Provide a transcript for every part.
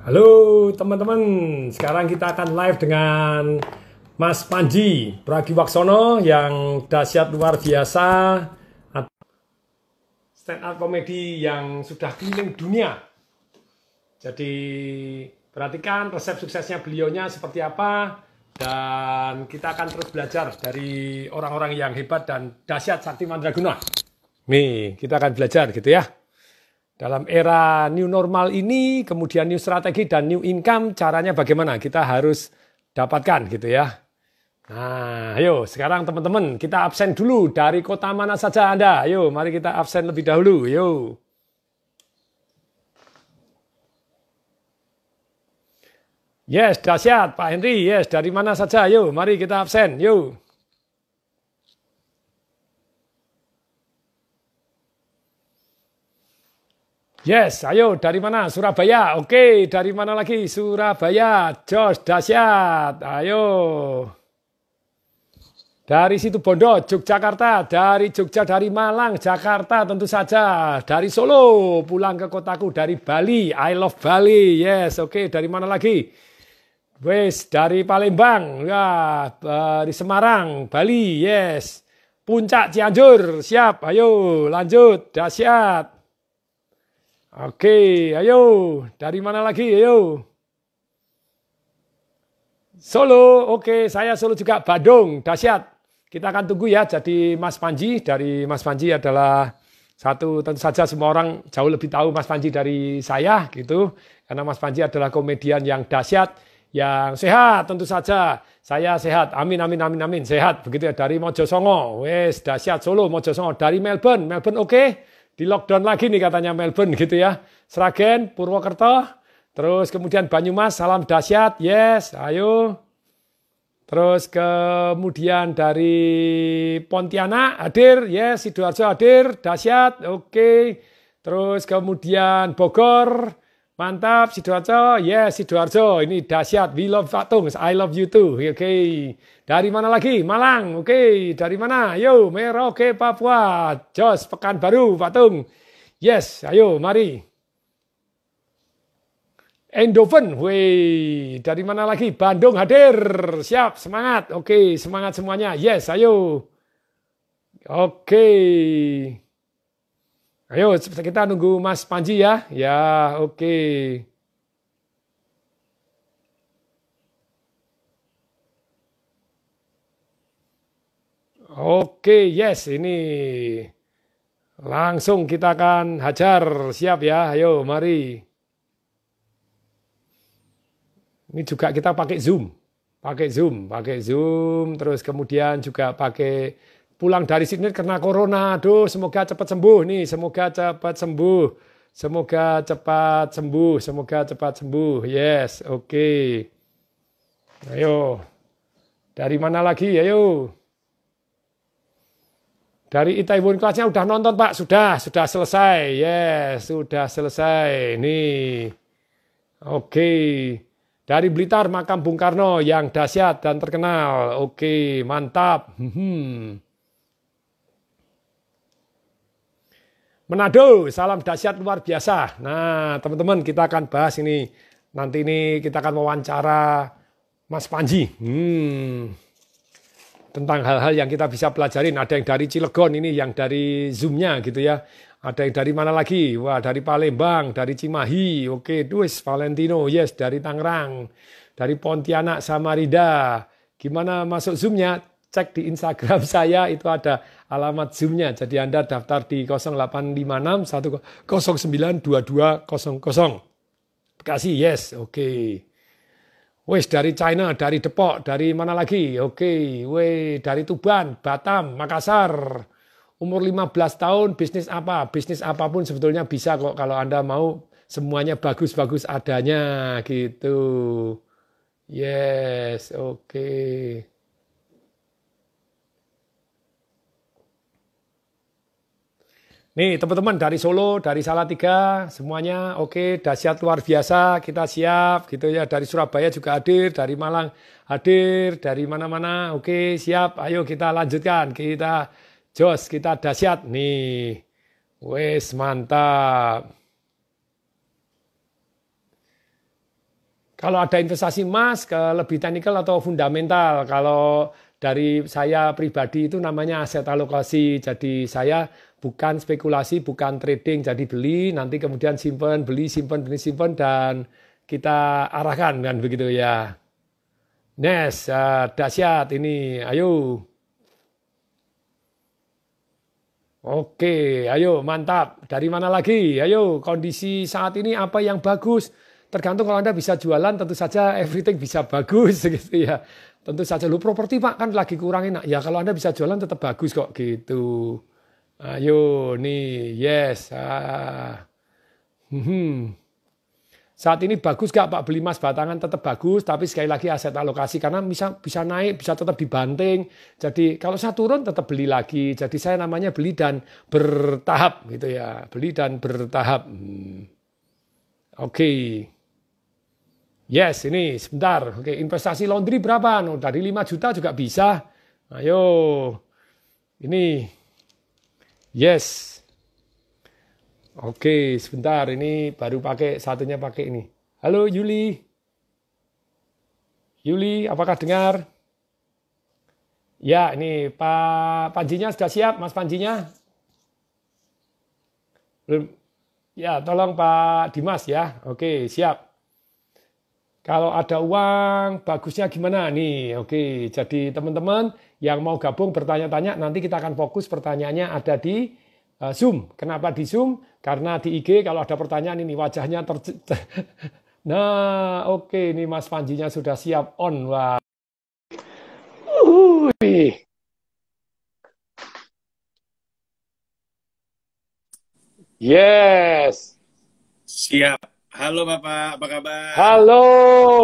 Halo teman-teman, sekarang kita akan live dengan Mas Panji Pragiwaksono yang dahsyat luar biasa, stand up komedi yang sudah keliling dunia. Jadi perhatikan resep suksesnya beliaunya seperti apa, dan kita akan terus belajar dari orang-orang yang hebat dan dahsyat sakti mandraguna. Nih, kita akan belajar gitu ya. Dalam era new normal ini, kemudian new strategi dan new income, caranya bagaimana? Kita harus dapatkan gitu ya. Nah, ayo sekarang teman-teman kita absen dulu dari kota mana saja Anda. Ayo, mari kita absen lebih dahulu. Yo. Yes, dahsyat Pak Henry. Yes, dari mana saja? Yo, mari kita absen. Yo. Yes, ayo dari mana? Surabaya. Oke, dari mana lagi? Surabaya. Jos, dahsyat. Ayo. Dari situ Bondo, Yogyakarta. Dari Jogja, dari Malang, Jakarta tentu saja. Dari Solo, pulang ke kotaku. Dari Bali, I love Bali. Yes, oke. Dari mana lagi? Wes, dari Palembang. Ya, dari Semarang, Bali. Yes. Puncak Cianjur. Siap. Ayo, lanjut. Dahsyat. Oke, ayo. Dari mana lagi? Ayo. Solo, oke. Saya Solo juga. Bandung, dahsyat. Kita akan tunggu ya. Jadi Mas Panji, dari Mas Panji adalah satu, tentu saja semua orang jauh lebih tahu Mas Panji dari saya gitu. Karena Mas Panji adalah komedian yang dahsyat, yang sehat tentu saja. Saya sehat. Amin, amin, amin, amin. Sehat. Begitu ya. Dari Mojosongo. Wes, dahsyat. Solo, Mojosongo. Dari Melbourne. Melbourne oke. Di lockdown lagi nih katanya Melbourne gitu ya. Sragen, Purwokerto, terus kemudian Banyumas, salam dahsyat, yes, ayo. Terus kemudian dari Pontianak hadir, yes, Sidoarjo hadir, dahsyat, oke. Terus kemudian Bogor, mantap, Sidoarjo, yes, Sidoarjo, ini dahsyat, we love Patung, I love you too, oke. Dari mana lagi? Malang, oke. Dari mana? Ayo, Merauke, Papua. Jos, Pekanbaru, Patung. Yes, ayo, mari. Eindhoven, woi. Dari mana lagi? Bandung hadir. Siap, semangat. Oke, semangat semuanya. Yes, ayo. Oke. Ayo, kita nunggu Mas Panji ya. Ya, oke. Oke, yes, ini langsung kita akan hajar, siap ya, ayo mari. Ini juga kita pakai Zoom, terus kemudian juga pakai pulang dari sini karena corona, aduh semoga cepat sembuh nih, semoga cepat sembuh, yes, oke. Ayo, dari mana lagi, ayo. Dari Itaewon kelasnya udah nonton Pak, sudah selesai, yes, sudah selesai, nih, oke. Dari Blitar makam Bung Karno yang dahsyat dan terkenal, oke, mantap. Manado, salam dahsyat luar biasa. Nah, teman-teman kita akan bahas ini, nanti ini kita akan wawancara Mas Panji. Tentang hal-hal yang kita bisa pelajarin. Ada yang dari Cilegon ini, yang dari Zoom-nya gitu ya. Ada yang dari mana lagi? Wah, dari Palembang, dari Cimahi. Oke, Duis, Valentino, yes, dari Tangerang. Dari Pontianak, Samarinda. Gimana masuk Zoom-nya? Cek di Instagram saya, itu ada alamat Zoom-nya. Jadi Anda daftar di 0856 109 2200. Bekasi, yes, oke. Wes dari China, dari Depok, dari mana lagi? Oke, dari Tuban, Batam, Makassar. Umur 15 tahun, bisnis apa? Bisnis apapun sebetulnya bisa kok kalau Anda mau semuanya bagus-bagus adanya gitu. Yes, oke. Nih teman-teman dari Solo, dari Salatiga, semuanya oke, dahsyat luar biasa, kita siap gitu ya. Dari Surabaya juga hadir, dari Malang hadir, dari mana-mana, oke siap. Ayo kita lanjutkan, kita jos, kita dahsyat nih. Wes mantap. Kalau ada investasi emas ke lebih teknikal atau fundamental. Kalau dari saya pribadi itu namanya aset alokasi. Jadi saya bukan spekulasi, bukan trading. Jadi beli, nanti kemudian simpan, beli, simpan, beli, simpan, dan kita arahkan kan begitu ya. Nes, dahsyat ini. Ayo. Oke, ayo mantap. Dari mana lagi? Ayo, kondisi saat ini apa yang bagus? Tergantung kalau Anda bisa jualan, tentu saja everything bisa bagus gitu ya. Tentu saja, lu properti Pak kan lagi kurang enak. Ya kalau Anda bisa jualan tetap bagus kok gitu. Ayo nih, yes. Saat ini bagus gak Pak beli emas batangan tetap bagus, tapi sekali lagi aset alokasi karena bisa naik, bisa tetap dibanting. Jadi kalau saya turun tetap beli lagi. Jadi saya namanya beli dan bertahap gitu ya, beli dan bertahap. Oke. Yes, ini sebentar. Oke, investasi laundry berapa? No, dari 5 juta juga bisa. Ayo. Ini. Yes. Oke, sebentar. Ini baru pakai satunya pakai ini. Halo Yuli. Yuli, apakah dengar? Ya, ini Pak Panjinya sudah siap, Mas Panjinya? Belum. Ya, tolong Pak Dimas ya. Oke, siap. Kalau ada uang, bagusnya gimana nih? Oke, jadi teman-teman yang mau gabung bertanya-tanya, nanti kita akan fokus pertanyaannya ada di Zoom. Kenapa di Zoom? Karena di IG kalau ada pertanyaan ini wajahnya Nah, oke, ini Mas Panjinya sudah siap on. Wah. Yes. Siap. Halo Bapak, apa kabar? Halo,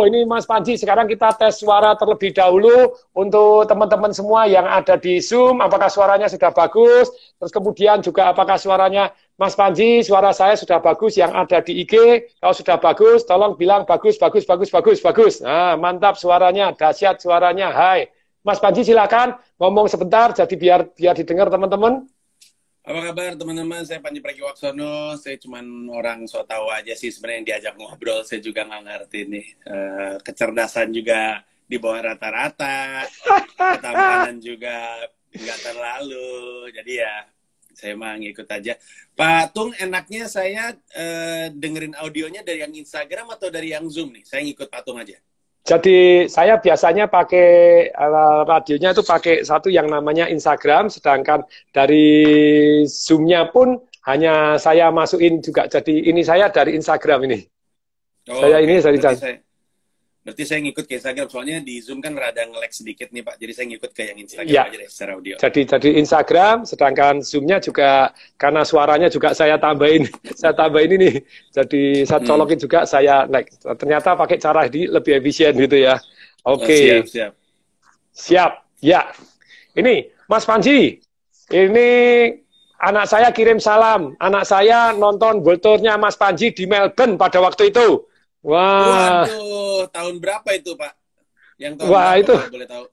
ini Mas Panji. Sekarang kita tes suara terlebih dahulu untuk teman-teman semua yang ada di Zoom. Apakah suaranya sudah bagus? Terus kemudian juga apakah suaranya Mas Panji, suara saya sudah bagus yang ada di IG? Kalau sudah bagus, tolong bilang bagus, bagus, bagus, bagus, bagus. Nah, mantap suaranya, dahsyat suaranya. Hai, Mas Panji silakan ngomong sebentar, jadi biar didengar teman-teman. Apa kabar teman-teman? Saya Panji Pragiwaksono. Saya cuma orang so tahu aja sih sebenarnya yang diajak ngobrol. Saya juga nggak ngerti nih. Kecerdasan juga di bawah rata-rata. Ketampanan juga nggak terlalu. Jadi ya saya mah ngikut aja. Pak Tung, enaknya saya dengerin audionya dari yang Instagram atau dari yang Zoom nih? Saya ngikut Pak Tung aja. Jadi saya biasanya pakai radionya itu pakai satu yang namanya Instagram, sedangkan dari Zoom-nya pun hanya saya masukin juga. Jadi ini saya dari Instagram ini. Oh, saya ini dari berarti saya ngikut ke Instagram, soalnya di Zoom kan rada nge-lag sedikit nih Pak, jadi saya ngikut ke yang Instagram ya, aja deh secara audio. Jadi Instagram, sedangkan Zoom-nya juga karena suaranya juga saya tambahin ini, jadi saya colokin juga saya like. Ternyata pakai cara ini lebih efisien gitu ya. Oke. Siap. Ya. Ini Mas Panji, ini anak saya kirim salam. Anak saya nonton World Tour-nya Mas Panji di Melbourne pada waktu itu. Wah. Waduh, tahun berapa itu Pak? Yang tahun wah berapa, itu Pak, boleh tahu?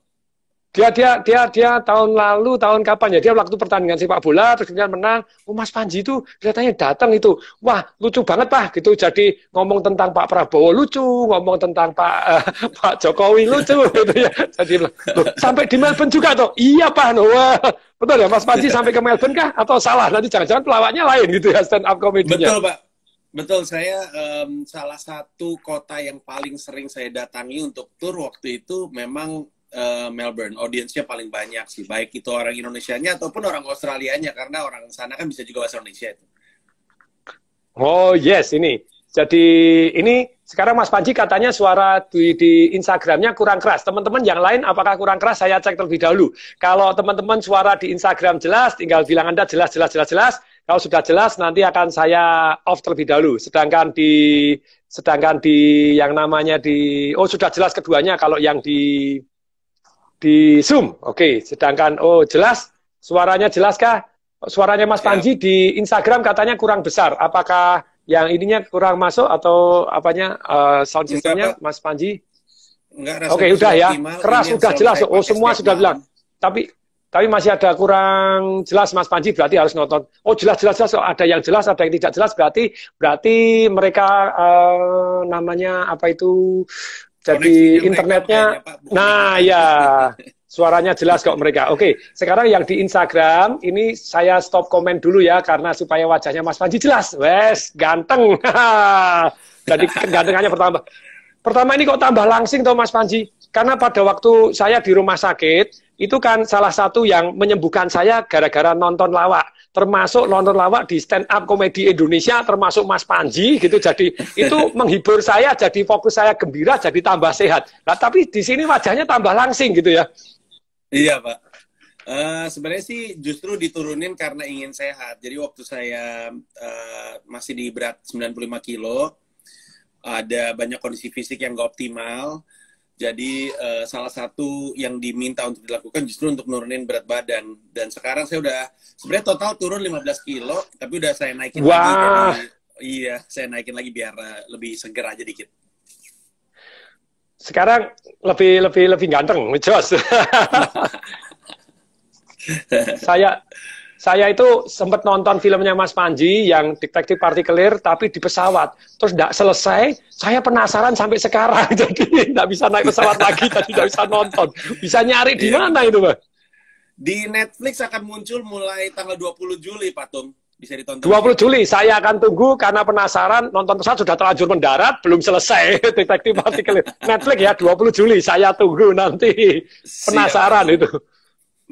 Dia tahun lalu, tahun kapan ya? Dia waktu pertandingan sepak bola terus kemudian menang. Oh Mas Panji itu kelihatannya datang itu. Wah lucu banget Pak gitu. Jadi ngomong tentang Pak Prabowo lucu, ngomong tentang Pak Jokowi lucu gitu ya. Jadi sampai di Melbourne juga tuh. Iya Pak. Wah betul ya Mas Panji sampai ke Melbourne kah? Atau salah? Nanti jangan-jangan pelawaknya lain gitu ya stand up komedinya. Betul Pak. Betul, saya salah satu kota yang paling sering saya datangi untuk tur waktu itu memang Melbourne. Audiensnya paling banyak sih, baik itu orang Indonesianya ataupun orang Australianya, karena orang sana kan bisa juga bahasa Indonesia itu. Oh yes, ini. Jadi ini sekarang Mas Panji katanya suara di Instagramnya kurang keras. Teman-teman yang lain apakah kurang keras? Saya cek terlebih dahulu. Kalau teman-teman suara di Instagram jelas, tinggal bilang Anda jelas. Kalau sudah jelas nanti akan saya off terlebih dahulu. Sedangkan di yang namanya sudah jelas keduanya kalau yang di Zoom. Oke, sedangkan jelas suaranya jelaskah? Suaranya Mas Panji di Instagram katanya kurang besar. Apakah yang ininya kurang masuk atau apanya sound systemnya Mas Panji? Oke, udah ya. Keras udah jelas. Semua sudah bilang. Tapi Tapi masih ada kurang jelas Mas Panji, berarti harus nonton. Oh jelas. Oh, ada yang jelas, ada yang tidak jelas. Berarti mereka namanya apa itu? Jadi internetnya. Nah ya, suaranya jelas kok mereka. Oke, sekarang yang di Instagram ini saya stop komen dulu ya karena supaya wajahnya Mas Panji jelas. Wes, ganteng. Jadi kegantengannya pertama. Pertama ini kok tambah langsing toh Mas Panji? Karena pada waktu saya di rumah sakit, itu kan salah satu yang menyembuhkan saya gara-gara nonton lawak. Termasuk nonton lawak di stand up komedi Indonesia, termasuk Mas Panji gitu. Jadi itu menghibur saya, jadi fokus saya gembira, jadi tambah sehat. Nah, tapi di sini wajahnya tambah langsing gitu ya. Iya, Pak. Sebenarnya sih justru diturunin karena ingin sehat. Jadi waktu saya masih di berat 95 kilo, ada banyak kondisi fisik yang gak optimal. Jadi salah satu yang diminta untuk dilakukan justru untuk nurunin berat badan. Dan sekarang saya udah sebenarnya total turun 15 kilo, tapi udah saya naikin lagi. Jadi, iya, saya naikin lagi biar lebih seger aja dikit. Sekarang lebih ganteng, Jos. Saya itu sempat nonton filmnya Mas Panji yang Detektif Partikelir, tapi di pesawat. Terus tidak selesai, saya penasaran sampai sekarang. Jadi tidak bisa naik pesawat lagi, jadi tidak bisa nonton. Bisa nyari di mana itu, Pak? Di Netflix akan muncul mulai tanggal 20 Juli, Pak Tung. Bisa ditonton. 20 Juli, saya akan tunggu karena penasaran. Nonton pesawat sudah terlanjur mendarat, belum selesai. Detektif Partikelir. Netflix ya, 20 Juli. Saya tunggu nanti. Penasaran itu.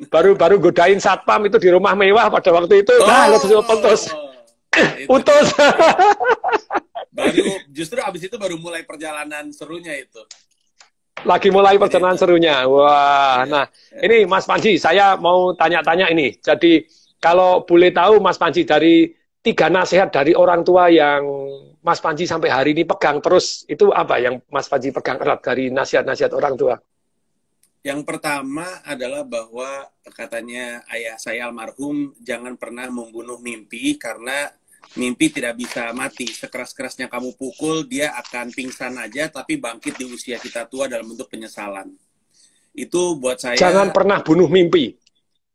Baru godain satpam itu di rumah mewah pada waktu itu. Nah, putus. Putus. Justru abis itu baru mulai perjalanan serunya itu. Lagi mulai perjalanan serunya. Wah, nah ini Mas Panji, saya mau tanya-tanya ini. Jadi kalau boleh tahu Mas Panji, dari 3 nasihat dari orang tua yang Mas Panji sampai hari ini pegang terus, itu apa yang Mas Panji pegang erat dari nasihat-nasihat orang tua? Yang pertama adalah bahwa katanya ayah saya almarhum, jangan pernah membunuh mimpi karena mimpi tidak bisa mati. Sekeras-kerasnya kamu pukul, dia akan pingsan aja tapi bangkit di usia kita tua dalam bentuk penyesalan. Itu buat saya... Jangan pernah bunuh mimpi.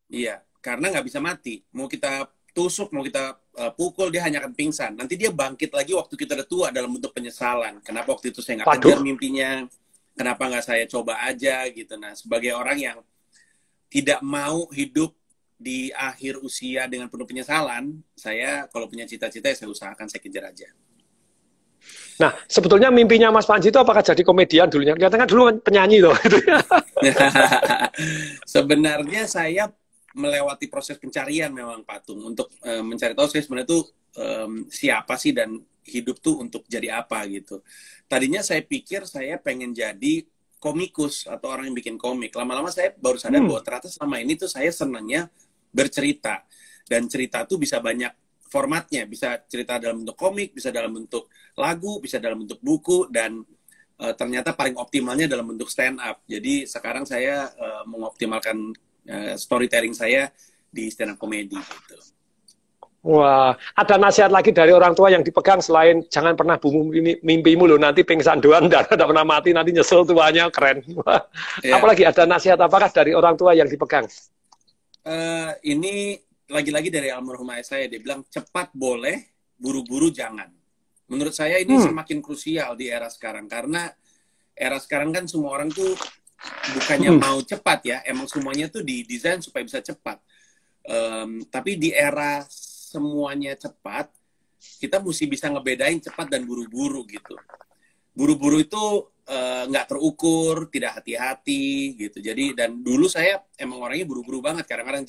Iya, karena nggak bisa mati. Mau kita tusuk, mau kita pukul, dia hanya akan pingsan. Nanti dia bangkit lagi waktu kita udah tua dalam bentuk penyesalan. Kenapa waktu itu saya nggak kejar mimpinya? Kenapa nggak saya coba aja gitu. Nah, sebagai orang yang tidak mau hidup di akhir usia dengan penuh penyesalan, saya kalau punya cita-cita ya saya usahakan saya kejar aja. Nah, sebetulnya mimpinya Mas Panji itu apakah jadi komedian dulunya? Kelihatan kan dulu penyanyi loh. Sebenarnya saya melewati proses pencarian memang Patung untuk mencari tahu saya sebenarnya tuh siapa sih dan hidup tuh untuk jadi apa gitu. Tadinya saya pikir saya pengen jadi komikus atau orang yang bikin komik. Lama-lama saya baru sadar bahwa ternyata selama ini tuh saya senangnya bercerita. Dan cerita tuh bisa banyak formatnya. Bisa cerita dalam bentuk komik, bisa dalam bentuk lagu, bisa dalam bentuk buku, dan ternyata paling optimalnya dalam bentuk stand up. Jadi sekarang saya mengoptimalkan storytelling saya di stand up comedy gitu. Wah, ada nasihat lagi dari orang tua yang dipegang selain jangan pernah bunuh mimpimu loh, nanti pingsan doang dan tidak pernah mati, nanti nyesel tuanya, keren. Yeah. Apalagi ada nasihat apakah dari orang tua yang dipegang? Ini lagi-lagi dari almarhum ayah saya, dia bilang cepat boleh, buru-buru jangan. Menurut saya ini semakin krusial di era sekarang, karena era sekarang kan semua orang tuh bukannya mau cepat ya, emang semuanya tuh didesain supaya bisa cepat. Tapi di era semuanya cepat, kita mesti bisa ngebedain cepat dan buru-buru gitu. Buru-buru itu nggak terukur, tidak hati-hati gitu. Jadi dan dulu saya emang orangnya buru-buru banget, kadang-kadang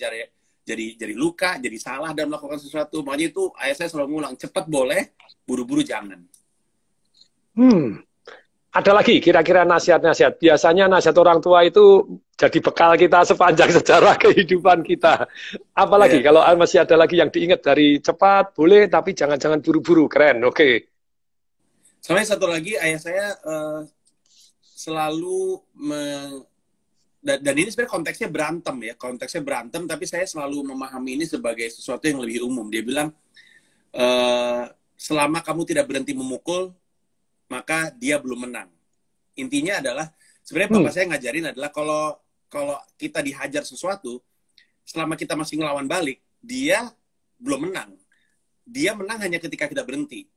jadi luka, jadi salah dan melakukan sesuatu. Makanya itu ayah saya selalu ngulang, cepat boleh, buru-buru jangan. Ada lagi kira-kira nasihat-nasihat. Biasanya nasihat orang tua itu jadi bekal kita sepanjang sejarah kehidupan kita. Apalagi kalau masih ada lagi yang diingat dari cepat, boleh, tapi jangan buru-buru. Keren, oke. Sampai satu lagi, ayah saya selalu dan ini sebenarnya konteksnya berantem ya. Konteksnya berantem, tapi saya selalu memahami ini sebagai sesuatu yang lebih umum. Dia bilang, selama kamu tidak berhenti memukul, maka dia belum menang. Intinya adalah sebenarnya bapak saya ngajarin adalah kalau kita dihajar sesuatu, selama kita masih ngelawan balik, dia belum menang. Dia menang hanya ketika kita berhenti.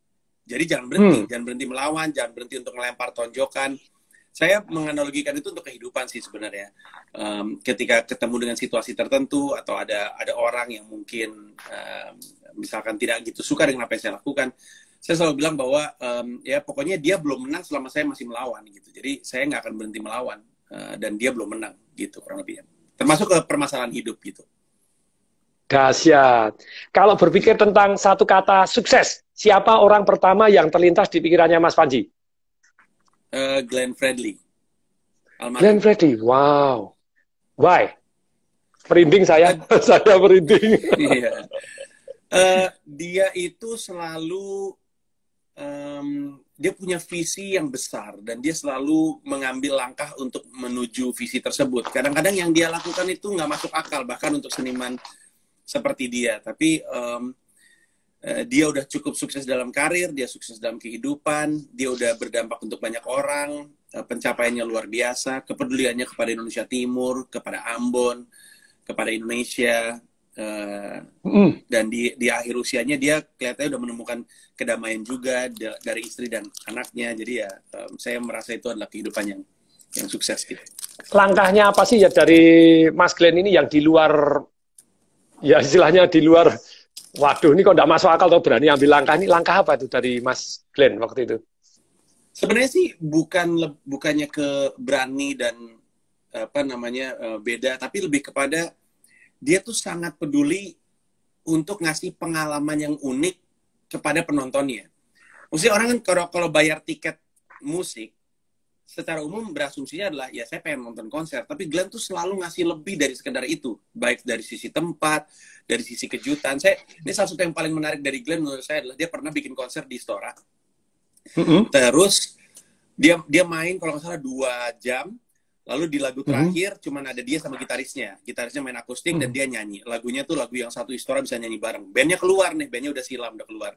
Jadi jangan berhenti melawan, jangan berhenti untuk melempar tonjokan. Saya menganalogikan itu untuk kehidupan sih sebenarnya. Ketika ketemu dengan situasi tertentu atau ada orang yang mungkin misalkan tidak gitu suka dengan apa yang saya lakukan, saya selalu bilang bahwa ya pokoknya dia belum menang selama saya masih melawan gitu. Jadi saya nggak akan berhenti melawan dan dia belum menang gitu kurang lebih. Termasuk ke permasalahan hidup gitu. Dahsyat. Kalau berpikir tentang satu kata sukses, siapa orang pertama yang terlintas di pikirannya Mas Panji? Glenn Fredly. Glenn Fredly, wow. Why? Merinding saya, saya merinding. Iya. Dia itu selalu dia punya visi yang besar dan dia selalu mengambil langkah untuk menuju visi tersebut. Kadang-kadang yang dia lakukan itu nggak masuk akal bahkan untuk seniman seperti dia, tapi dia udah cukup sukses dalam karir, dia sukses dalam kehidupan, dia udah berdampak untuk banyak orang, pencapaiannya luar biasa, kepeduliannya kepada Indonesia Timur, kepada Ambon, kepada Indonesia, dan di akhir usianya dia kelihatannya udah menemukan kedamaian juga dari istri dan anaknya. Jadi ya saya merasa itu adalah kehidupan yang sukses gitu. Langkahnya apa sih ya dari Mas Glenn ini yang di luar, ya istilahnya di luar, waduh ini kok nggak masuk akal atau berani ambil langkah, ini langkah apa itu dari Mas Glenn waktu itu? Sebenarnya sih bukannya ke berani dan apa namanya beda, tapi lebih kepada dia tuh sangat peduli untuk ngasih pengalaman yang unik kepada penontonnya. Maksudnya orang kan kalau bayar tiket musik secara umum berasumsinya adalah ya saya pengen nonton konser, tapi Glenn tuh selalu ngasih lebih dari sekedar itu, baik dari sisi tempat, dari sisi kejutan. Ini salah satu yang paling menarik dari Glenn menurut saya adalah dia pernah bikin konser di Istora. Terus dia main kalau nggak salah 2 jam, lalu di lagu terakhir cuman ada dia sama gitarisnya main akustik dan dia nyanyi. Lagunya tuh lagu yang satu Istora bisa nyanyi bareng. Bandnya keluar nih, bandnya udah silam, udah keluar.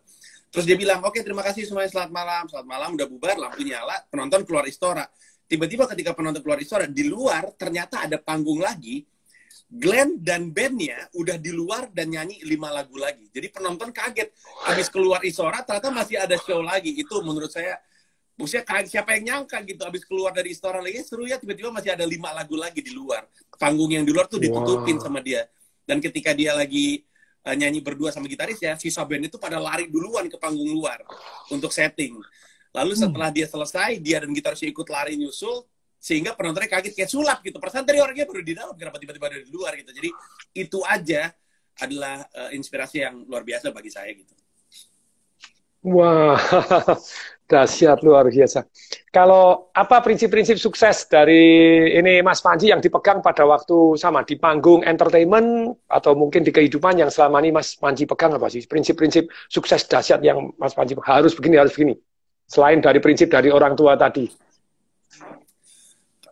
Terus dia bilang, oke terima kasih semuanya, selamat malam, udah bubar, lampu nyala, penonton keluar Istora. Tiba-tiba ketika penonton keluar Istora, di luar ternyata ada panggung lagi, Glenn dan bandnya udah di luar dan nyanyi 5 lagu lagi. Jadi penonton kaget, habis keluar Istora ternyata masih ada show lagi. Itu menurut saya, maksudnya siapa yang nyangka gitu, habis keluar dari Istora lagi, seru ya, tiba-tiba masih ada 5 lagu lagi di luar. Panggung yang di luar tuh ditutupin sama dia. Dan ketika dia lagi nyanyi berdua sama gitaris ya, sisa band itu pada lari duluan ke panggung luar untuk setting. Lalu setelah dia selesai, dia dan gitarisnya ikut lari nyusul, sehingga penontonnya kaget kayak sulap gitu. Perasaan tadi orangnya baru di dalam, kenapa tiba-tiba ada di luar gitu. Jadi itu aja adalah inspirasi yang luar biasa bagi saya gitu. Wah, dahsyat luar biasa. Kalau apa prinsip-prinsip sukses dari ini Mas Panji yang dipegang pada waktu sama di panggung entertainment atau mungkin di kehidupan yang selama ini Mas Panji pegang apa sih? Prinsip-prinsip sukses dahsyat yang Mas Panji harus begini, harus begini. Selain dari prinsip dari orang tua tadi.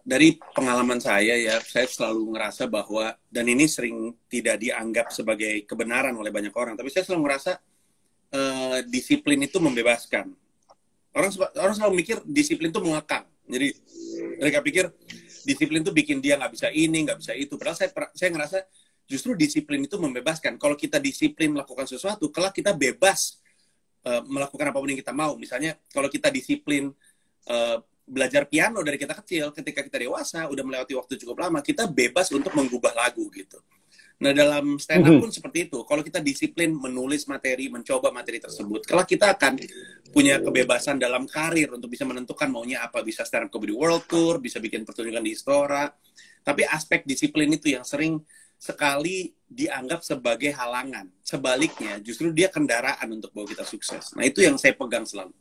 Dari pengalaman saya ya, saya selalu ngerasa bahwa, dan ini sering tidak dianggap sebagai kebenaran oleh banyak orang, tapi saya selalu ngerasa disiplin itu membebaskan. Orang selalu mikir disiplin itu mengekang. Jadi mereka pikir disiplin itu bikin dia nggak bisa ini, nggak bisa itu. Padahal saya ngerasa justru disiplin itu membebaskan. Kalau kita disiplin melakukan sesuatu, kelak kita bebas melakukan apapun yang kita mau. Misalnya kalau kita disiplin belajar piano dari kita kecil, ketika kita dewasa, udah melewati waktu cukup lama, kita bebas untuk mengubah lagu gitu. Nah, dalam stand up pun seperti itu. Kalau kita disiplin menulis materi, mencoba materi tersebut, kalau kita akan punya kebebasan dalam karir untuk bisa menentukan maunya apa. Bisa stand up comedy world tour, bisa bikin pertunjukan di Istora. Tapi aspek disiplin itu yang sering sekali dianggap sebagai halangan. Sebaliknya, justru dia kendaraan untuk bawa kita sukses. Nah, itu yang saya pegang selalu.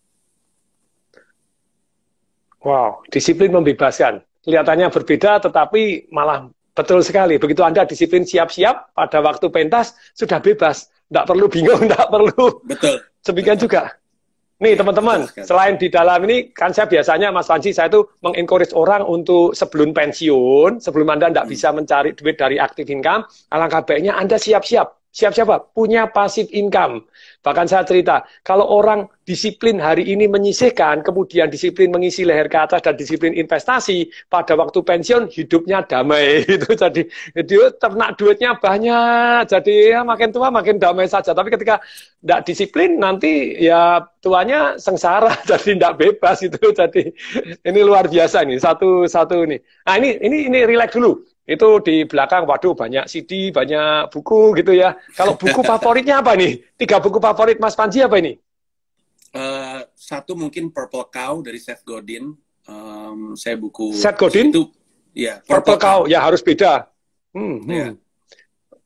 Wow, disiplin membebaskan. Kelihatannya berbeda, tetapi malah betul sekali. Begitu Anda disiplin siap-siap, pada waktu pentas sudah bebas. Tidak perlu bingung, tidak perlu. Betul. Demikian juga. Nih teman-teman, selain di dalam ini, kan saya biasanya Mas Panji, saya itu mengencourage orang untuk sebelum pensiun, sebelum Anda tidak bisa mencari duit dari active income, alangkah baiknya Anda siap-siap. siap-siapa punya passive income. Bahkan saya cerita, kalau orang disiplin hari ini menyisihkan, kemudian disiplin mengisi leher ke atas dan disiplin investasi, pada waktu pensiun hidupnya damai. Itu jadi dia ternak duitnya banyak, jadi ya makin tua makin damai saja. Tapi ketika tidak disiplin nanti ya tuanya sengsara, jadi tidak bebas itu. Jadi ini luar biasa nih satu ini. Nah ini relax dulu. Itu di belakang, waduh banyak CD, banyak buku gitu ya. Kalau buku favoritnya apa nih? 3 buku favorit Mas Panji apa ini? Satu mungkin Purple Cow dari Seth Godin. Saya buku Seth Godin? Itu, ya. Purple Cow, ya harus beda. Ya.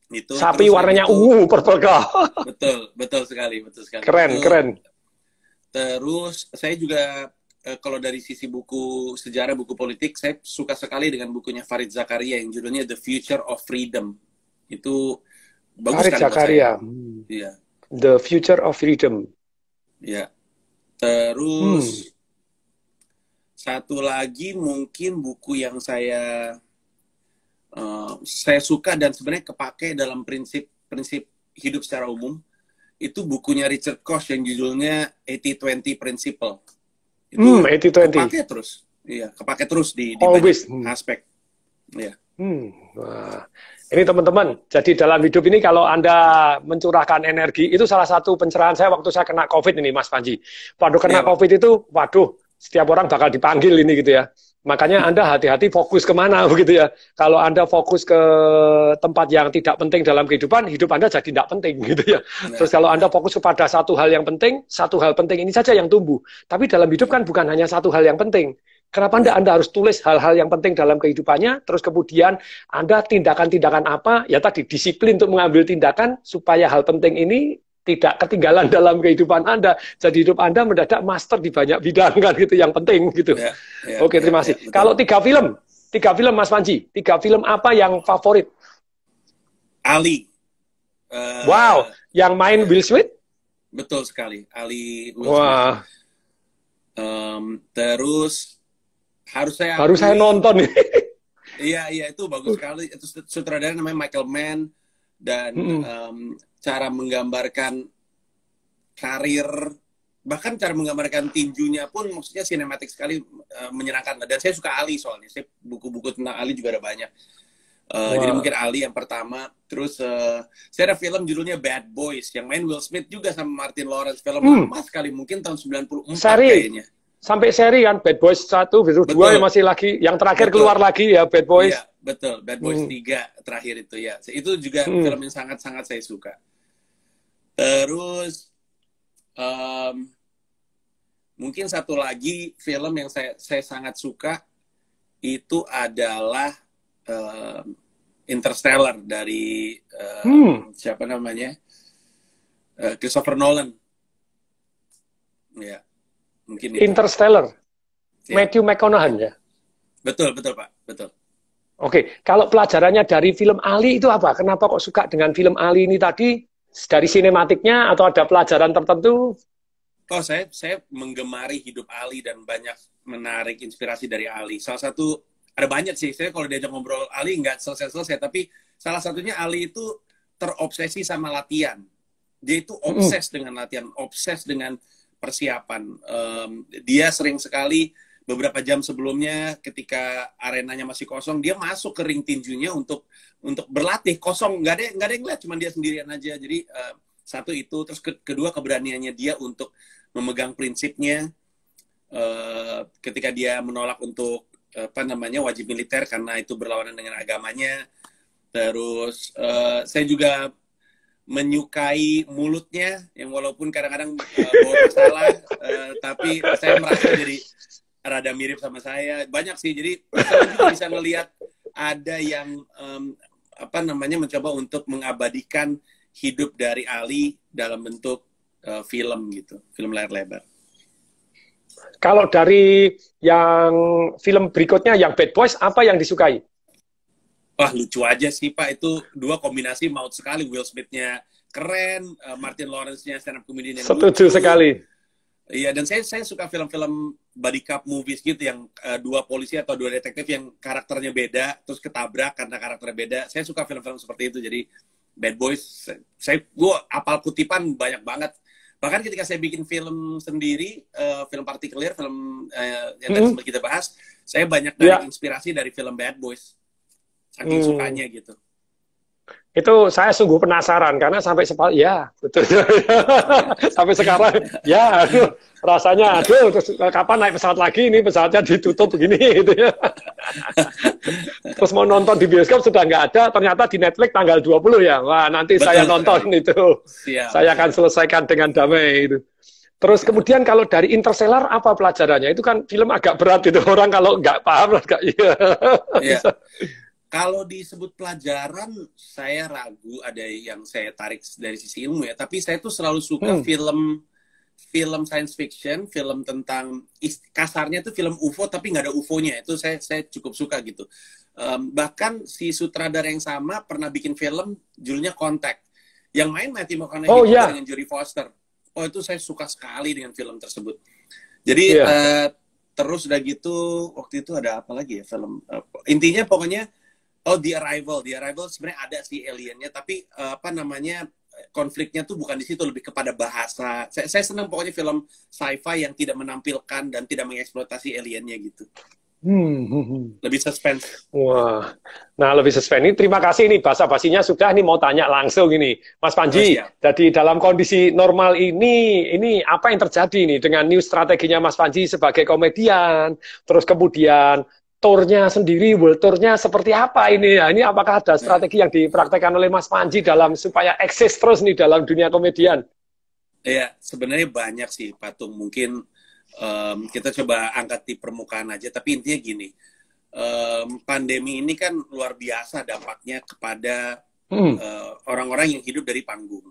Itu, sapi warnanya ungu, Purple Cow. betul sekali. Keren, keren. Terus saya juga kalau dari sisi buku sejarah, buku politik, saya suka sekali dengan bukunya Farid Zakaria yang judulnya The Future of Freedom. Itu bagus Farid Zakaria. Iya. The Future of Freedom. Ya. Terus satu lagi mungkin buku yang saya suka dan sebenarnya kepake dalam prinsip hidup secara umum, itu bukunya Richard Koch yang judulnya 80-20 Principle. Itu 80-20. kepake terus. Iya, kepake terus di banyak aspek. Iya. Wah. Ini teman-teman, jadi dalam hidup ini kalau Anda mencurahkan energi, itu salah satu pencerahan saya waktu saya kena COVID ini, Mas Panji. Waduh, kena COVID itu, waduh, setiap orang bakal dipanggil ini gitu ya. Makanya Anda hati-hati fokus kemana begitu ya. Kalau Anda fokus ke tempat yang tidak penting dalam kehidupan, hidup Anda jadi tidak penting gitu ya. Terus kalau Anda fokus kepada satu hal yang penting, satu hal penting ini saja yang tumbuh. Tapi dalam hidup kan bukan hanya satu hal yang penting. Kenapa Anda harus tulis hal-hal yang penting dalam kehidupannya, terus kemudian Anda tindakan-tindakan apa, ya tadi disiplin untuk mengambil tindakan supaya hal penting ini tidak ketinggalan dalam kehidupan Anda. Jadi hidup Anda mendadak master di banyak bidang kan gitu yang penting gitu. Oke, terima kasih. Kalau 3 film Mas Panji, 3 film apa yang favorit? Ali. Wow, yang main Will Smith? Betul sekali, Ali Will Smith. Terus harus saya nonton nih. Iya itu bagus sekali. Itu sutradara namanya Michael Mann dan cara menggambarkan karir, bahkan cara menggambarkan tinjunya pun maksudnya sinematik sekali, menyenangkan. Dan saya suka Ali soalnya, saya buku-buku tentang Ali juga ada banyak. Jadi mungkin Ali yang pertama. Terus saya ada film judulnya Bad Boys yang main Will Smith juga sama Martin Lawrence, film lama sekali, mungkin tahun 94 kayaknya. Sampai seri kan, Bad Boys 1, 2 yang masih lagi, yang terakhir keluar lagi ya Bad Boys. Iya, betul, Bad Boys 3 terakhir itu ya. Itu juga film yang sangat-sangat saya suka. Terus mungkin satu lagi film yang saya sangat suka itu adalah Interstellar dari siapa namanya, Christopher Nolan. Ya, mungkin itu. Interstellar, ya. Matthew McConaughey ya. Betul Pak, betul. Oke, kalau pelajarannya dari film Ali itu apa? Kenapa kok suka dengan film Ali ini tadi? Dari sinematiknya atau ada pelajaran tertentu? Oh, saya menggemari hidup Ali dan banyak menarik inspirasi dari Ali. Salah satu, ada banyak sih. Saya kalau diajak ngobrol Ali nggak selesai-selesai, tapi salah satunya Ali itu terobsesi sama latihan. Dia itu obses dengan latihan, obses dengan persiapan. Dia sering sekali beberapa jam sebelumnya ketika arenanya masih kosong, dia masuk ke ring tinjunya untuk berlatih kosong, nggak ada yang lihat, cuma dia sendirian aja. Jadi satu itu, terus kedua keberaniannya dia untuk memegang prinsipnya ketika dia menolak untuk wajib militer karena itu berlawanan dengan agamanya. Terus saya juga menyukai mulutnya yang walaupun kadang-kadang bawa masalah, tapi saya merasa jadi rada mirip sama saya. Banyak sih, jadi saya juga bisa melihat ada yang mencoba untuk mengabadikan hidup dari Ali dalam bentuk film gitu, film layar lebar. Kalau dari yang film berikutnya, yang Bad Boys, apa yang disukai? Wah, lucu aja sih Pak, itu dua kombinasi maut sekali. Will Smith-nya keren, Martin Lawrence-nya stand up comedian yang setuju lucu sekali. Iya, dan saya suka film-film body cop movies gitu yang dua polisi atau dua detektif yang karakternya beda terus ketabrak karena karakternya beda. Saya suka film-film seperti itu. Jadi Bad Boys, gue apal kutipan banyak banget. Bahkan ketika saya bikin film sendiri, film partikuler, film yang tadi sempat kita bahas, saya banyak dari inspirasi dari film Bad Boys. Saking sukanya gitu. Itu saya sungguh penasaran karena sampai ya betul sampai sekarang ya aduh, rasanya aduh terus kapan naik pesawat lagi, ini pesawatnya ditutup begini gitu ya. Terus mau nonton di bioskop sudah nggak ada, ternyata di Netflix tanggal 20 ya. Wah, nanti betul, saya nonton itu. Siap. Saya akan selesaikan dengan damai itu. Terus kemudian kalau dari Interstellar apa pelajarannya? Itu kan film agak berat itu, orang kalau nggak paham nggak iya. Kalau disebut pelajaran, saya ragu ada yang saya tarik dari sisi ilmu ya. Tapi saya tuh selalu suka film science fiction, film tentang kasarnya tuh film UFO tapi nggak ada UFO-nya. Itu saya cukup suka gitu. Bahkan si sutradara yang sama pernah bikin film judulnya Contact. Yang main Matthew McConaughey dengan Jodie Foster. Oh, itu saya suka sekali dengan film tersebut. Jadi terus udah gitu waktu itu ada apa lagi ya film? Intinya pokoknya The Arrival. The Arrival sebenarnya ada sih aliennya, tapi konfliknya tuh bukan di situ, lebih kepada bahasa. Saya senang pokoknya film sci-fi yang tidak menampilkan dan tidak mengeksploitasi aliennya gitu. Lebih suspense. Wah, nah lebih suspense. Ini terima kasih nih, basa-basinya sudah, nih mau tanya langsung ini, Mas Panji. Jadi dalam kondisi normal ini apa yang terjadi nih dengan new strateginya Mas Panji sebagai komedian, terus kemudian tournya sendiri, world tournya seperti apa ini ya? Ini apakah ada strategi yang dipraktekkan oleh Mas Panji dalam supaya eksis terus nih dalam dunia komedian? Iya, sebenarnya banyak sih, Patung. Mungkin kita coba angkat di permukaan aja, tapi intinya gini, pandemi ini kan luar biasa dampaknya kepada orang-orang yang hidup dari panggung.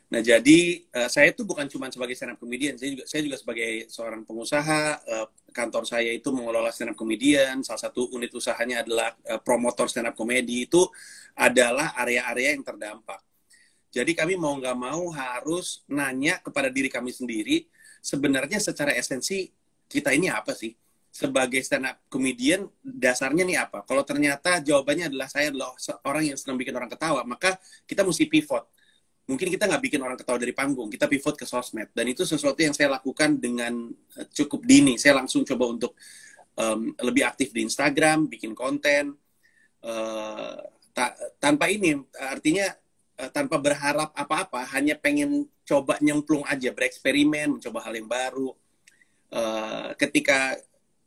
Nah, jadi saya itu bukan cuma sebagai stand up comedian, saya juga sebagai seorang pengusaha. Kantor saya itu mengelola stand up comedian, salah satu unit usahanya adalah promotor stand up comedy. Itu adalah area-area yang terdampak. Jadi kami mau nggak mau harus nanya kepada diri kami sendiri, sebenarnya secara esensi kita ini apa sih? Sebagai stand up comedian, dasarnya nih apa? Kalau ternyata jawabannya adalah saya adalah orang yang senang bikin orang ketawa, maka kita mesti pivot. Mungkin kita nggak bikin orang ketawa dari panggung, kita pivot ke sosmed. Dan itu sesuatu yang saya lakukan dengan cukup dini. Saya langsung coba untuk lebih aktif di Instagram, bikin konten. Tanpa ini, artinya tanpa berharap apa-apa, hanya pengen coba nyemplung aja, bereksperimen, mencoba hal yang baru. Ketika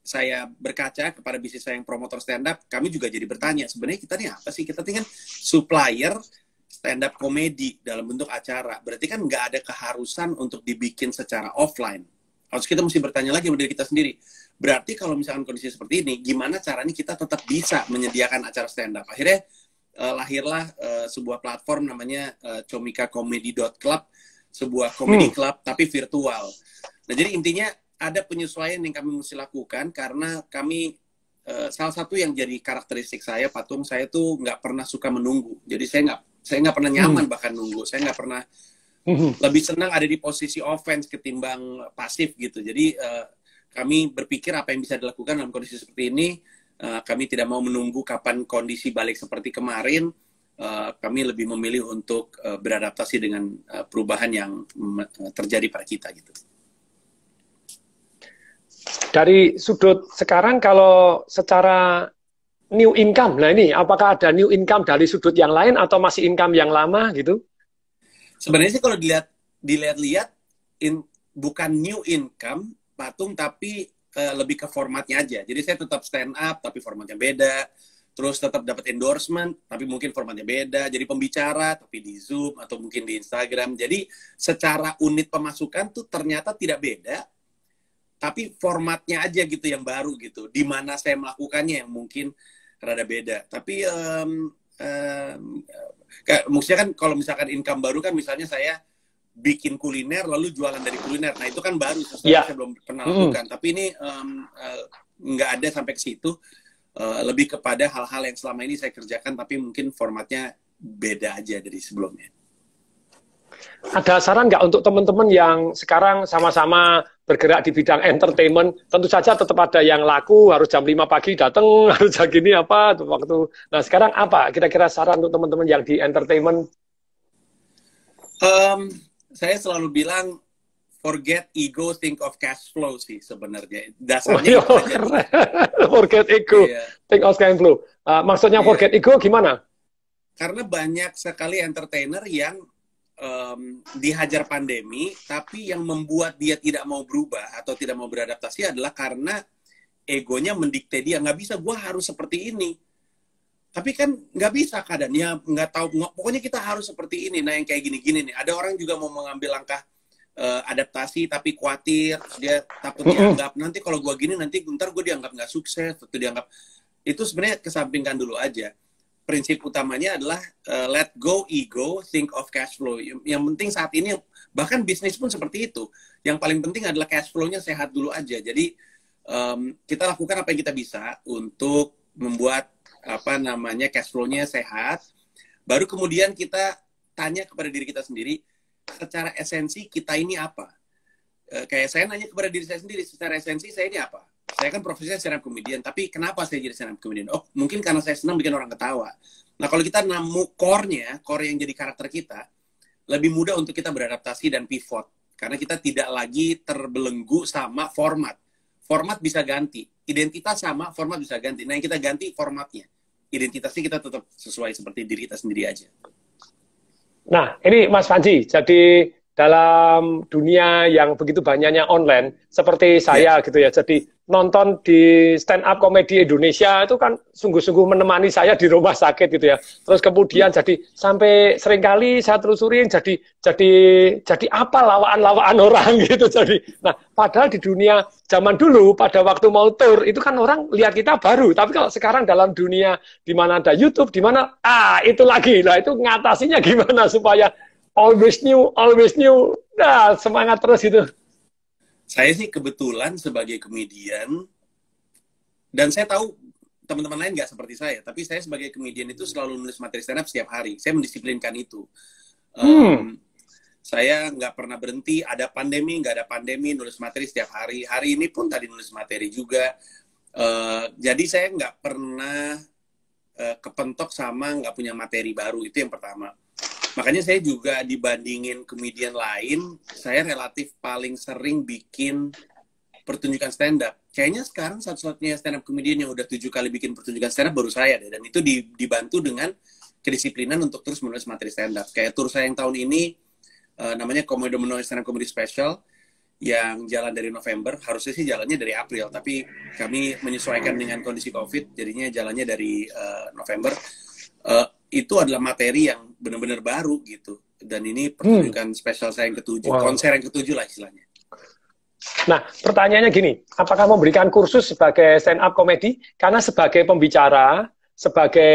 saya berkaca kepada bisnis saya yang promotor stand-up, kami juga jadi bertanya, sebenarnya kita ini apa sih? Kita ini kan supplier stand-up komedi dalam bentuk acara. Berarti kan nggak ada keharusan untuk dibikin secara offline. Harus kita mesti bertanya lagi sama diri kita sendiri. Berarti kalau misalkan kondisi seperti ini, gimana caranya kita tetap bisa menyediakan acara stand-up? Akhirnya lahirlah sebuah platform namanya comicacomedy.club, sebuah comedy club tapi virtual. Nah, jadi intinya ada penyesuaian yang kami mesti lakukan karena kami salah satu yang jadi karakteristik saya, Patung, saya tuh nggak pernah suka menunggu. Jadi saya nggak pernah nyaman bahkan nunggu. Saya nggak pernah, lebih senang ada di posisi offense ketimbang pasif gitu. Jadi kami berpikir apa yang bisa dilakukan dalam kondisi seperti ini. Kami tidak mau menunggu kapan kondisi balik seperti kemarin. Kami lebih memilih untuk beradaptasi dengan perubahan yang terjadi pada kita gitu. Dari sudut sekarang kalau secara new income, nah ini apakah ada new income dari sudut yang lain atau masih income yang lama gitu? Sebenarnya sih kalau dilihat-lihat bukan new income, Patung, tapi lebih ke formatnya aja. Jadi saya tetap stand up tapi formatnya beda. Terus tetap dapat endorsement tapi mungkin formatnya beda. Jadi pembicara tapi di Zoom atau mungkin di Instagram. Jadi secara unit pemasukan tuh ternyata tidak beda. Tapi formatnya aja gitu yang baru gitu. Di mana saya melakukannya yang mungkin rada beda. Tapi maksudnya kan kalau misalkan income baru kan misalnya saya bikin kuliner lalu jualan dari kuliner. Nah itu kan baru sesuatu yang saya belum pernah lakukan. Tapi ini nggak ada sampai ke situ. Lebih kepada hal-hal yang selama ini saya kerjakan tapi mungkin formatnya beda aja dari sebelumnya. Ada saran nggak untuk teman-teman yang sekarang sama-sama bergerak di bidang entertainment, tentu saja tetap ada yang laku, harus jam 5 pagi datang, harus jam gini apa waktu. Nah, sekarang apa kira-kira saran untuk teman-teman yang di entertainment? Saya selalu bilang forget ego, think of cash flow sih sebenarnya. Dasarnya itu aja. Forget ego, think of cash flow. Maksudnya forget ego gimana? Karena banyak sekali entertainer yang dihajar pandemi, tapi yang membuat dia tidak mau berubah atau tidak mau beradaptasi adalah karena egonya mendikte dia, nggak bisa, gue harus seperti ini. Tapi kan nggak bisa keadaannya, nggak tahu, pokoknya kita harus seperti ini. Nah yang kayak gini-gini nih, ada orang juga mau mengambil langkah adaptasi tapi khawatir, dia takut dianggap, nanti kalau gue gini, nanti ntar gue dianggap nggak sukses, atau dianggap, itu sebenarnya kesampingkan dulu aja. Prinsip utamanya adalah let go ego, think of cash flow. Yang penting saat ini, bahkan bisnis pun seperti itu. Yang paling penting adalah cash flow-nya sehat dulu aja. Jadi kita lakukan apa yang kita bisa untuk membuat cash flow-nya sehat. Baru kemudian kita tanya kepada diri kita sendiri, secara esensi kita ini apa? Kayak saya nanya kepada diri saya sendiri, secara esensi saya ini apa? Saya kan profesinya stand up comedian, tapi kenapa saya jadi stand up comedian? Oh, mungkin karena saya senang bikin orang ketawa. Nah, kalau kita nemu core-nya, core yang jadi karakter kita, lebih mudah untuk kita beradaptasi dan pivot. Karena kita tidak lagi terbelenggu sama format. Format bisa ganti. Identitas sama, format bisa ganti. Nah, yang kita ganti formatnya. Identitasnya kita tetap sesuai seperti diri kita sendiri aja. Nah, ini Mas Panji, jadi dalam dunia yang begitu banyaknya online, seperti saya gitu ya, jadi nonton di stand up komedi Indonesia itu kan sungguh-sungguh menemani saya di rumah sakit gitu ya. Terus kemudian jadi sampai seringkali saya telusurin jadi apa lawaan-lawaan orang gitu. Jadi, nah padahal di dunia zaman dulu pada waktu mau tour itu kan orang lihat kita baru, tapi kalau sekarang dalam dunia di mana ada YouTube, di mana itu lagi, lah itu ngatasinya gimana supaya always new, nah semangat terus itu. Saya sih kebetulan sebagai komedian, dan saya tahu teman-teman lain nggak seperti saya, tapi saya sebagai komedian itu selalu nulis materi stand up setiap hari. Saya mendisiplinkan itu. Saya nggak pernah berhenti, ada pandemi, nggak ada pandemi, nulis materi setiap hari. Hari ini pun tadi nulis materi juga. Jadi saya nggak pernah kepentok sama nggak punya materi baru, itu yang pertama. Makanya saya juga dibandingin komedian lain, saya relatif paling sering bikin pertunjukan stand up. Kayaknya sekarang satu-satunya stand up komedian yang udah 7 kali bikin pertunjukan stand up baru saya deh. Dan itu dibantu dengan kedisiplinan untuk terus menulis materi stand up. Kayak tour saya yang tahun ini, namanya Komodo Menulis Stand Up Comedy Special, yang jalan dari November. Harusnya sih jalannya dari April, tapi kami menyesuaikan dengan kondisi COVID, jadinya jalannya dari November. Itu adalah materi yang benar-benar baru gitu. Dan ini pertunjukan spesial saya yang ke-7, konser yang ke-7 lah istilahnya. Nah, pertanyaannya gini, apakah memberikan kursus sebagai stand up comedy? Karena sebagai pembicara, sebagai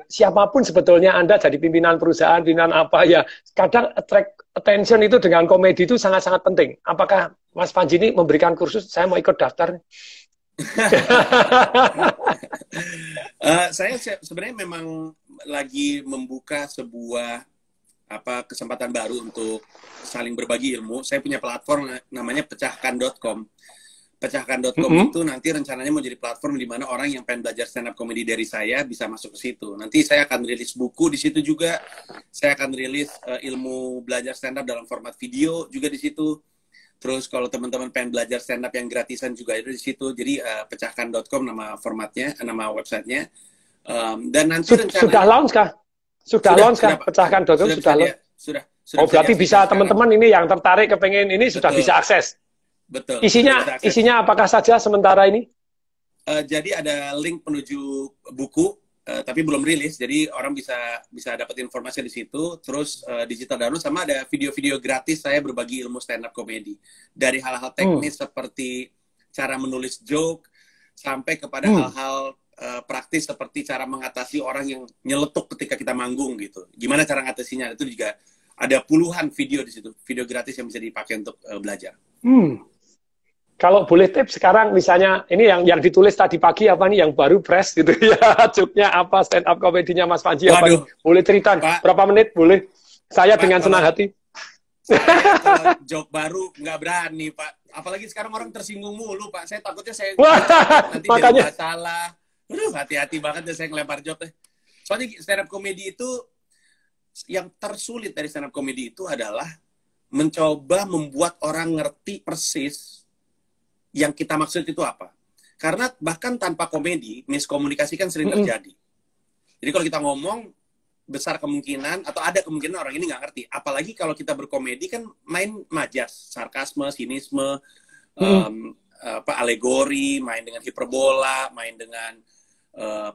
siapapun sebetulnya Anda jadi pimpinan perusahaan, pimpinan apa ya, kadang attract attention itu dengan komedi itu sangat-sangat penting. Apakah Mas Panji ini memberikan kursus? Saya mau ikut daftar. Saya sebenarnya memang lagi membuka sebuah kesempatan baru untuk saling berbagi ilmu. Saya punya platform namanya pecahkan.com. Pecahkan.com itu nanti rencananya mau jadi platform di mana orang yang pengen belajar stand up comedy dari saya bisa masuk ke situ. Nanti saya akan rilis buku di situ juga. Saya akan rilis ilmu belajar stand up dalam format video juga di situ. Terus kalau teman-teman pengen belajar stand up yang gratisan juga ada di situ. Jadi pecahkan.com nama formatnya, nama websitenya. Dan nanti sudah launch kah? Sudah launch kah? Pecahkan.com sudah launch. Sudah. Oh berarti bisa teman-teman ini yang tertarik kepengen ini sudah bisa akses. Betul. Isinya apakah saja sementara ini? Jadi ada link menuju buku, tapi belum rilis. Jadi orang bisa dapat informasi di situ. Terus digital download sama ada video-video gratis saya berbagi ilmu stand up comedy. Dari hal-hal teknis seperti cara menulis joke sampai kepada hal-hal praktis seperti cara mengatasi orang yang nyeletuk ketika kita manggung gitu. Gimana cara ngatasinya? Itu juga ada puluhan video di situ, video gratis yang bisa dipakai untuk belajar. Kalau boleh tips sekarang misalnya ini yang ditulis tadi pagi apa nih yang baru press gitu ya, joke-nya apa, stand up komedinya Mas Panji apa nih? Boleh cerita berapa menit boleh? Saya Pak, dengan senang hati. Saya joke baru nggak berani Pak, apalagi sekarang orang tersinggung mulu, Pak. Saya takutnya saya Wah, nanti jadi makanya. masalah. Aduh, hati-hati banget deh saya ngelempar joke deh. Soalnya stand up comedy itu, yang tersulit dari stand up comedy itu adalah mencoba membuat orang ngerti persis yang kita maksud itu apa. Karena bahkan tanpa komedi, miskomunikasi kan sering terjadi. Jadi kalau kita ngomong, besar kemungkinan, atau ada kemungkinan orang ini nggak ngerti. Apalagi kalau kita berkomedi kan main majas, sarkasme, sinisme, alegori, main dengan hiperbola, main dengan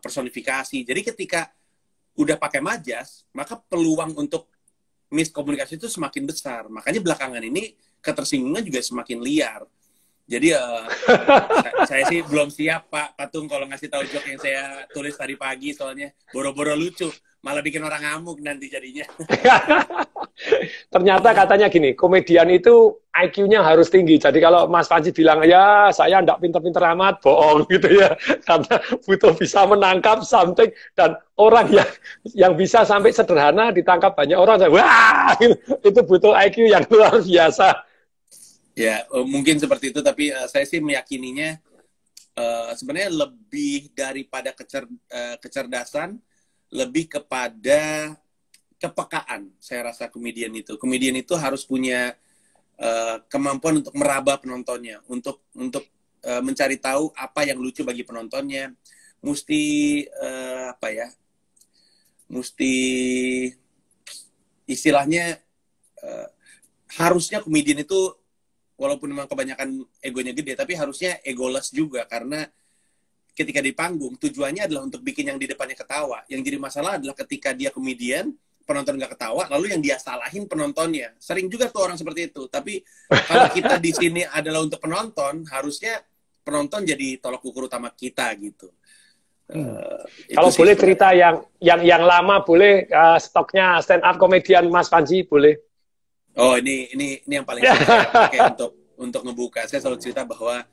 personifikasi. Jadi ketika udah pakai majas, maka peluang untuk miskomunikasi itu semakin besar. Makanya belakangan ini ketersinggungan juga semakin liar. Jadi saya sih belum siap Pak Patung kalau ngasih tahu joke yang saya tulis tadi pagi, soalnya boro-boro lucu, malah bikin orang ngamuk nanti jadinya. Ternyata katanya gini, komedian itu IQ-nya harus tinggi. Jadi kalau Mas Panji bilang, ya saya enggak pinter-pinter amat, bohong gitu ya. Karena butuh bisa menangkap something, dan orang yang bisa sampai sederhana ditangkap banyak orang, wah, itu butuh IQ yang luar biasa. Ya, mungkin seperti itu, tapi saya sih meyakininya sebenarnya lebih daripada kecerdasan, lebih kepada kepekaan. Saya rasa komedian itu harus punya kemampuan untuk meraba penontonnya, untuk mencari tahu apa yang lucu bagi penontonnya. Mesti mesti istilahnya harusnya komedian itu, walaupun memang kebanyakan egonya gede, tapi harusnya egoless juga, karena ketika di panggung tujuannya adalah untuk bikin yang di depannya ketawa. Yang jadi masalah adalah ketika dia komedian, penonton nggak ketawa, lalu yang dia salahin penontonnya. Sering juga tuh orang seperti itu. Tapi kalau kita di sini adalah untuk penonton, harusnya penonton jadi tolak ukur utama kita gitu. Kalau boleh cerita yang lama, boleh stoknya stand up komedian Mas Panji, boleh. Oh, ini yang paling saya pakai untuk ngebuka. Saya selalu cerita bahwa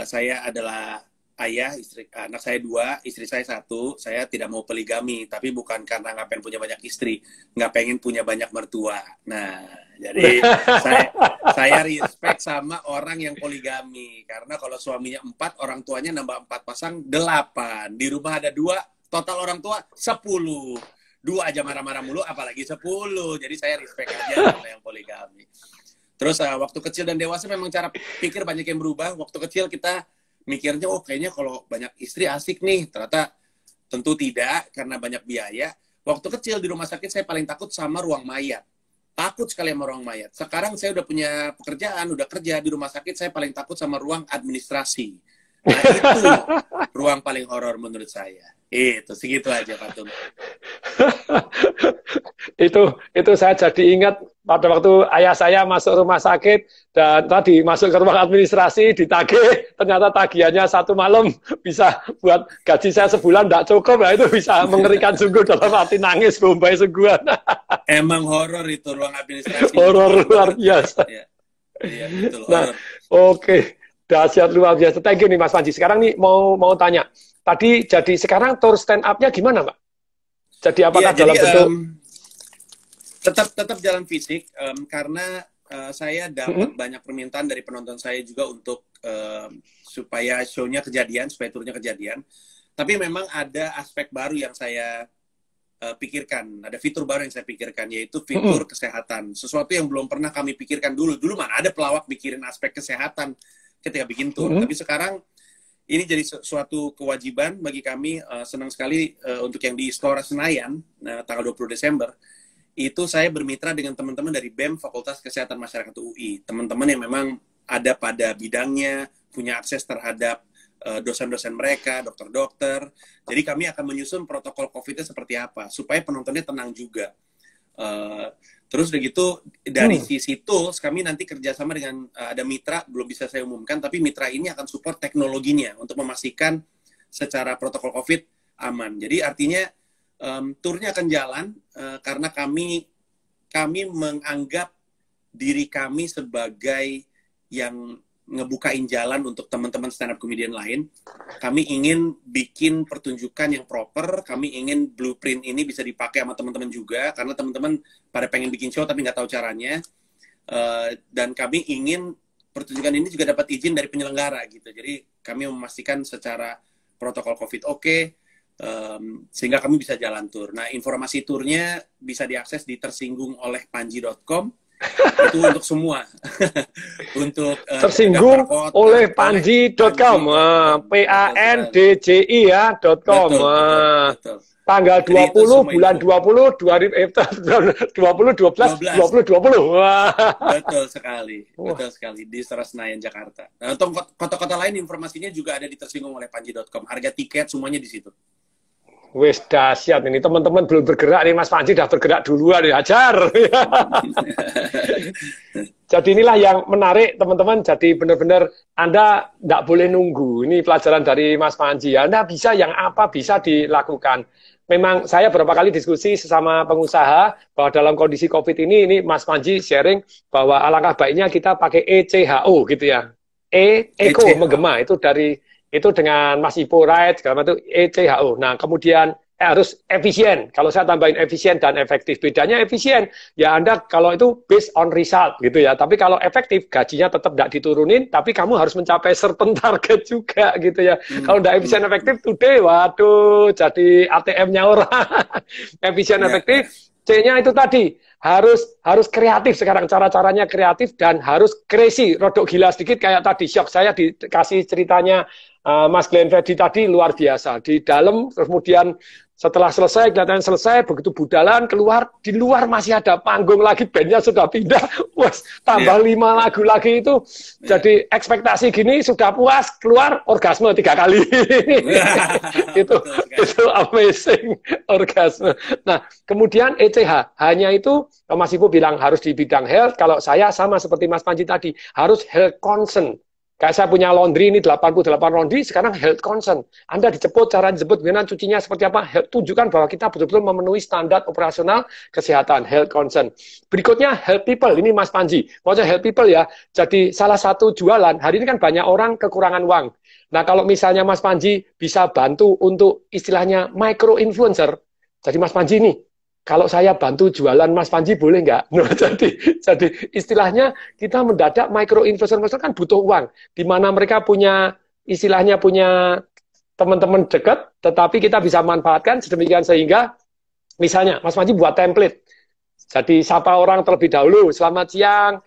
saya adalah ayah, anak saya 2, istri saya 1. Saya tidak mau poligami, tapi bukan karena nggak pengen punya banyak istri, nggak pengen punya banyak mertua. Nah, jadi saya respect sama orang yang poligami, karena kalau suaminya 4, orang tuanya nambah 4 pasang 8. Di rumah ada 2, total orang tua 10. 2 aja marah-marah mulu, apalagi 10. Jadi saya respect aja sama yang poligami. Terus waktu kecil dan dewasa memang cara pikir banyak yang berubah. Waktu kecil kita mikirnya, oh kayaknya kalau banyak istri asik nih. Ternyata tentu tidak, karena banyak biaya. Waktu kecil di rumah sakit saya paling takut sama ruang mayat. Takut sekali sama ruang mayat. Sekarang saya udah punya pekerjaan, udah kerja di rumah sakit, saya paling takut sama ruang administrasi. Nah itu ruang paling horor menurut saya. Itu segitu aja Pak Tung. itu saya jadi ingat pada waktu ayah saya masuk rumah sakit, dan tadi masuk ke ruang administrasi, ditagih, ternyata tagihannya 1 malam bisa buat gaji saya sebulan, tidak cukup. Nah, itu bisa mengerikan sungguh, dalam hati nangis bombay sungguhan. Emang horor itu ruang administrasi. Horor luar biasa. Iya, betul. Nah, oke. Dahsyat, luar biasa. Thank you nih Mas Panji. Sekarang nih mau tanya. Tadi jadi sekarang tour stand up-nya gimana, Pak? Jadi apakah dalam bentuk tetap jalan fisik, karena saya dapat banyak permintaan dari penonton saya juga untuk supaya show-nya kejadian, supaya turnya kejadian. Tapi memang ada aspek baru yang saya pikirkan, ada fitur baru yang saya pikirkan, yaitu fitur kesehatan. Sesuatu yang belum pernah kami pikirkan dulu. Dulu mana ada pelawak mikirin aspek kesehatan ketika bikin tour. Tapi sekarang ini jadi suatu kewajiban bagi kami. Senang sekali untuk yang di Istora Senayan, tanggal 20 Desember, itu saya bermitra dengan teman-teman dari BEM, Fakultas Kesehatan Masyarakat UI. Teman-teman yang memang ada pada bidangnya, punya akses terhadap dosen-dosen mereka, dokter-dokter. Jadi kami akan menyusun protokol COVID-nya seperti apa, supaya penontonnya tenang juga. Terus udah gitu, dari sisi tools, kami nanti kerjasama dengan ada mitra, belum bisa saya umumkan, tapi mitra ini akan support teknologinya untuk memastikan secara protokol COVID aman. Jadi artinya turnya akan jalan karena kami menganggap diri kami sebagai yang ngebukain jalan untuk teman-teman stand up comedian lain. Kami ingin bikin pertunjukan yang proper, kami ingin blueprint ini bisa dipakai sama teman-teman juga, karena teman-teman pada pengen bikin show tapi nggak tahu caranya. Dan kami ingin pertunjukan ini juga dapat izin dari penyelenggara gitu. Jadi kami memastikan secara protokol COVID oke, sehingga kami bisa jalan tur. Nah, informasi turnya bisa diakses di tersinggung-oleh-panji.com. Itu untuk semua. Untuk tersinggung oleh panji.com, PANDJI ya .com. Betul. Tanggal 20 bulan 20 2012 2020. Wah. Betul sekali. Betul sekali di Istora Senayan Jakarta. Nah, untuk kota-kota lain informasinya juga ada di tersinggung-oleh-panji.com. Harga tiket semuanya di situ. Wes dahsyat ini, teman-teman belum bergerak nih, Mas Panji udah bergerak duluan, dihajar. Jadi inilah yang menarik teman-teman, jadi benar-benar Anda tidak boleh nunggu. Ini pelajaran dari Mas Panji. Anda bisa yang apa bisa dilakukan. Memang saya beberapa kali diskusi sesama pengusaha bahwa dalam kondisi COVID ini Mas Panji sharing bahwa alangkah baiknya kita pakai ECHO gitu ya. Eco menggema itu dari itu dengan Mas Ipo Right segala macam itu ECHO. Nah, kemudian harus efisien. Kalau saya tambahin efisien dan efektif. Bedanya efisien, ya Anda kalau itu based on result gitu ya. Tapi kalau efektif, gajinya tetap tidak diturunin, tapi kamu harus mencapai certain target juga gitu ya. Kalau tidak efisien efektif, today, waduh, jadi ATM-nya orang. Efisien efektif, C-nya itu tadi. Harus kreatif sekarang, cara-caranya kreatif dan harus crazy, rodok gila sedikit kayak tadi. Shock saya dikasih ceritanya Mas Glenn Fredly tadi luar biasa. Di dalam, kemudian setelah selesai, kelihatannya selesai, begitu budalan, keluar, di luar masih ada panggung lagi, bandnya sudah pindah, wes, tambah 5 lagu lagi itu, jadi ekspektasi gini, sudah puas, keluar, orgasme 3 kali. itu amazing, orgasme. Nah, kemudian ECH, hanya itu, Mas Ibu bilang harus di bidang health, kalau saya sama seperti Mas Panji tadi, harus health concern. Kayak saya punya laundry ini 88 laundry, sekarang health concern. Anda dijemput, cara dijemput, gimana cucinya seperti apa, tunjukkan bahwa kita betul-betul memenuhi standar operasional kesehatan, health concern. Berikutnya, health people, ini Mas Panji. Maksudnya health people ya, jadi salah satu jualan, hari ini kan banyak orang kekurangan uang. Nah, kalau misalnya Mas Panji bisa bantu untuk istilahnya micro-influencer, jadi Mas Panji ini, kalau saya bantu jualan Mas Panji boleh nggak? Nah, jadi istilahnya kita mendadak micro-influencer kan butuh uang. Di mana mereka punya, istilahnya punya teman-teman dekat, tetapi kita bisa manfaatkan sedemikian sehingga, misalnya Mas Panji buat template. Jadi sapa orang terlebih dahulu, selamat siang,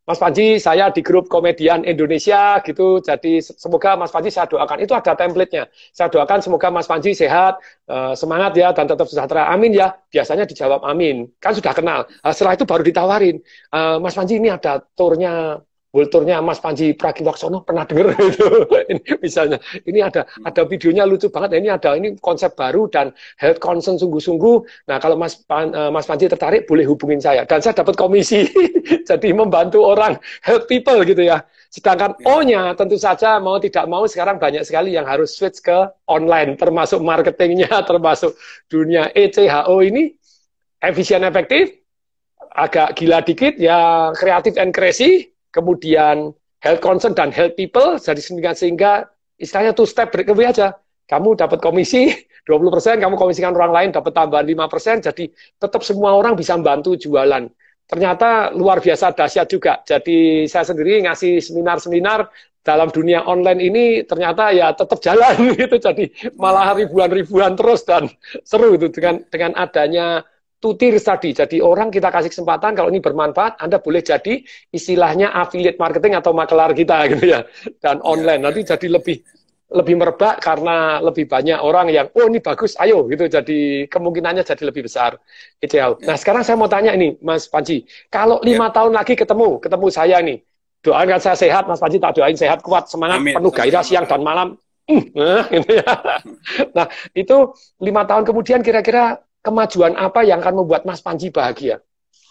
Mas Panji, saya di grup komedian Indonesia gitu, jadi semoga Mas Panji saya doakan, itu ada template-nya. Saya doakan semoga Mas Panji sehat, semangat ya, dan tetap sejahtera. Amin ya, biasanya dijawab amin. Kan sudah kenal. Setelah itu baru ditawarin, Mas Panji ini ada turnya, World Tour-nya Mas Panji Pragiwaksono, pernah dengar itu? Ini, misalnya, ini ada videonya lucu banget, ini konsep baru dan health concern sungguh-sungguh. Nah, kalau Mas Panji tertarik, boleh hubungin saya. Dan saya dapat komisi, jadi membantu orang health people gitu ya. Sedangkan O-nya tentu saja mau tidak mau sekarang banyak sekali yang harus switch ke online, termasuk marketingnya, termasuk dunia ECHO ini, efisien efektif, agak gila dikit, ya kreatif and crazy, kemudian health concern dan health people, jadi sehingga istilahnya two step break away aja. Kamu dapat komisi 20%, kamu komisikan orang lain dapat tambahan 5%, jadi tetap semua orang bisa membantu jualan. Ternyata luar biasa dahsyat juga. Jadi saya sendiri ngasih seminar-seminar dalam dunia online ini ternyata ya tetap jalan gitu. Jadi malah ribuan-ribuan terus dan seru itu dengan adanya tutir tadi. Jadi orang kita kasih kesempatan, kalau ini bermanfaat, Anda boleh jadi istilahnya affiliate marketing atau makelar kita gitu ya. Dan online nanti jadi lebih merebak karena lebih banyak orang yang oh ini bagus, ayo gitu. Jadi kemungkinannya jadi lebih besar. Nah, sekarang saya mau tanya ini Mas Panji, kalau 5 tahun lagi ketemu saya nih, doakan saya sehat, Mas Panji tak doain sehat, kuat, semangat, penuh gairah siang dan malam. Gitu ya. Nah, itu 5 tahun kemudian kira-kira kemajuan apa yang akan membuat Mas Panji bahagia?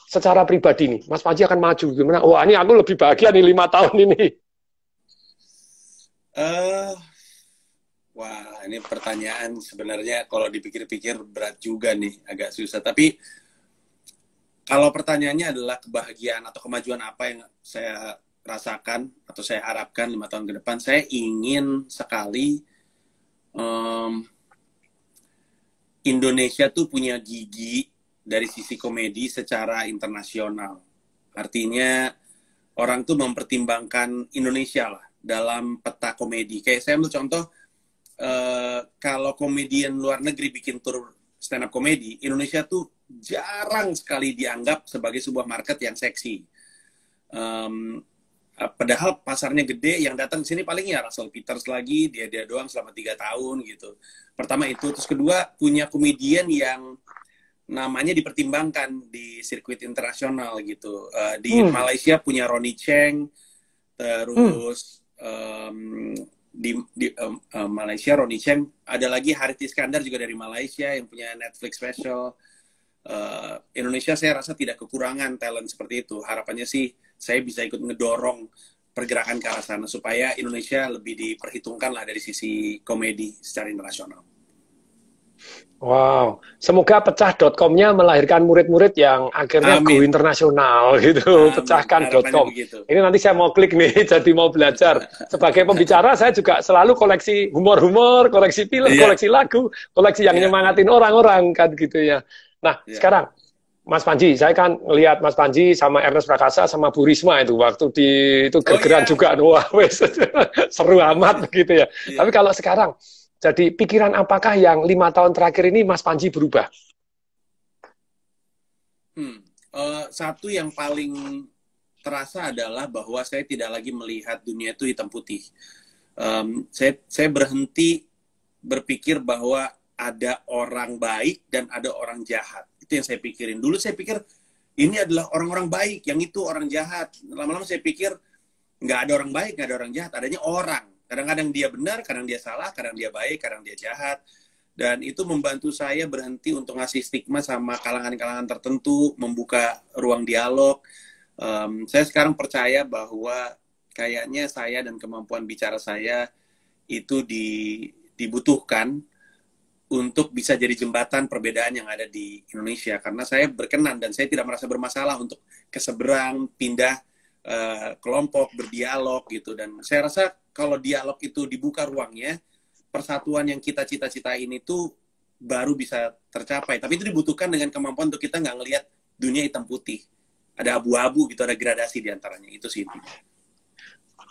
Secara pribadi nih, Mas Panji akan maju gimana? Wah, ini aku lebih bahagia nih 5 tahun ini. Wah, ini pertanyaan sebenarnya kalau dipikir-pikir berat juga nih, agak susah. Tapi kalau pertanyaannya adalah kebahagiaan atau kemajuan apa yang saya rasakan atau saya harapkan 5 tahun ke depan, saya ingin sekali Indonesia tuh punya gigi dari sisi komedi secara internasional. Artinya orang tuh mempertimbangkan Indonesia lah dalam peta komedi. Kayak saya ambil contoh, kalau komedian luar negeri bikin tur stand up komedi, Indonesia tuh jarang sekali dianggap sebagai sebuah market yang seksi. Padahal pasarnya gede, yang datang ke sini paling ya Russell Peters lagi, dia doang selama 3 tahun gitu. Pertama itu, terus kedua punya komedian yang namanya dipertimbangkan di sirkuit internasional gitu. Di Malaysia punya Ronnie Cheng, terus di Malaysia Ronnie Cheng, ada lagi Harith Iskandar juga dari Malaysia yang punya Netflix special. Indonesia saya rasa tidak kekurangan talent seperti itu. Harapannya sih saya bisa ikut ngedorong pergerakan ke arah sana supaya Indonesia lebih diperhitungkan lah dari sisi komedi secara internasional. Wow, semoga pecah.com-nya melahirkan murid-murid yang akhirnya go internasional gitu, pecahkan.com. Ini nanti saya mau klik nih, jadi mau belajar. Sebagai pembicara, saya juga selalu koleksi humor-humor, koleksi film, koleksi lagu, koleksi yang nyemangatin orang-orang kan gitu ya. Nah, sekarang Mas Panji, saya kan ngelihat Mas Panji sama Ernest Prakasa sama Bu Risma itu waktu di itu gergeran juga, wah wes seru amat gitu ya. Tapi kalau sekarang, jadi pikiran apakah yang 5 tahun terakhir ini Mas Panji berubah? Satu yang paling terasa adalah bahwa saya tidak lagi melihat dunia itu hitam putih. Saya berhenti berpikir bahwa ada orang baik dan ada orang jahat. Itu yang saya pikirin. Dulu saya pikir ini adalah orang-orang baik, yang itu orang jahat. Lama-lama saya pikir nggak ada orang baik, nggak ada orang jahat, adanya orang. Kadang-kadang dia benar, kadang dia salah, kadang dia baik, kadang dia jahat. Dan itu membantu saya berhenti untuk ngasih stigma sama kalangan-kalangan tertentu, membuka ruang dialog. Saya sekarang percaya bahwa kayaknya saya dan kemampuan bicara saya itu dibutuhkan untuk bisa jadi jembatan perbedaan yang ada di Indonesia. Karena saya berkenan dan saya tidak merasa bermasalah untuk keseberang, pindah kelompok, berdialog gitu. Dan saya rasa kalau dialog itu dibuka ruangnya, persatuan yang kita cita-citain itu baru bisa tercapai. Tapi itu dibutuhkan dengan kemampuan untuk kita nggak ngelihat dunia hitam putih. Ada abu-abu gitu, ada gradasi di antaranya. Itu sih.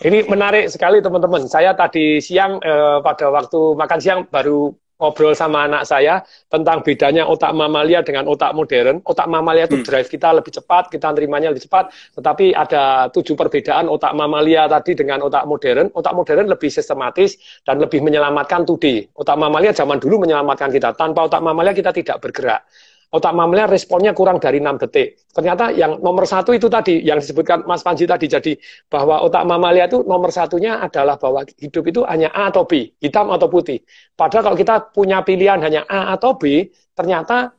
Ini menarik sekali teman-teman. Saya tadi siang pada waktu makan siang baru ngobrol sama anak saya tentang bedanya otak mamalia dengan otak modern. Otak mamalia itu drive kita lebih cepat, kita nerimanya lebih cepat, tetapi ada 7 perbedaan otak mamalia tadi dengan otak modern. Otak modern lebih sistematis dan lebih menyelamatkan today. Otak mamalia zaman dulu menyelamatkan kita. Tanpa otak mamalia kita tidak bergerak. Otak mamalia responnya kurang dari 6 detik. Ternyata yang nomor 1 itu tadi, yang disebutkan Mas Panji tadi, jadi bahwa otak mamalia itu nomor 1-nya adalah bahwa hidup itu hanya A atau B, hitam atau putih. Padahal kalau kita punya pilihan hanya A atau B, ternyata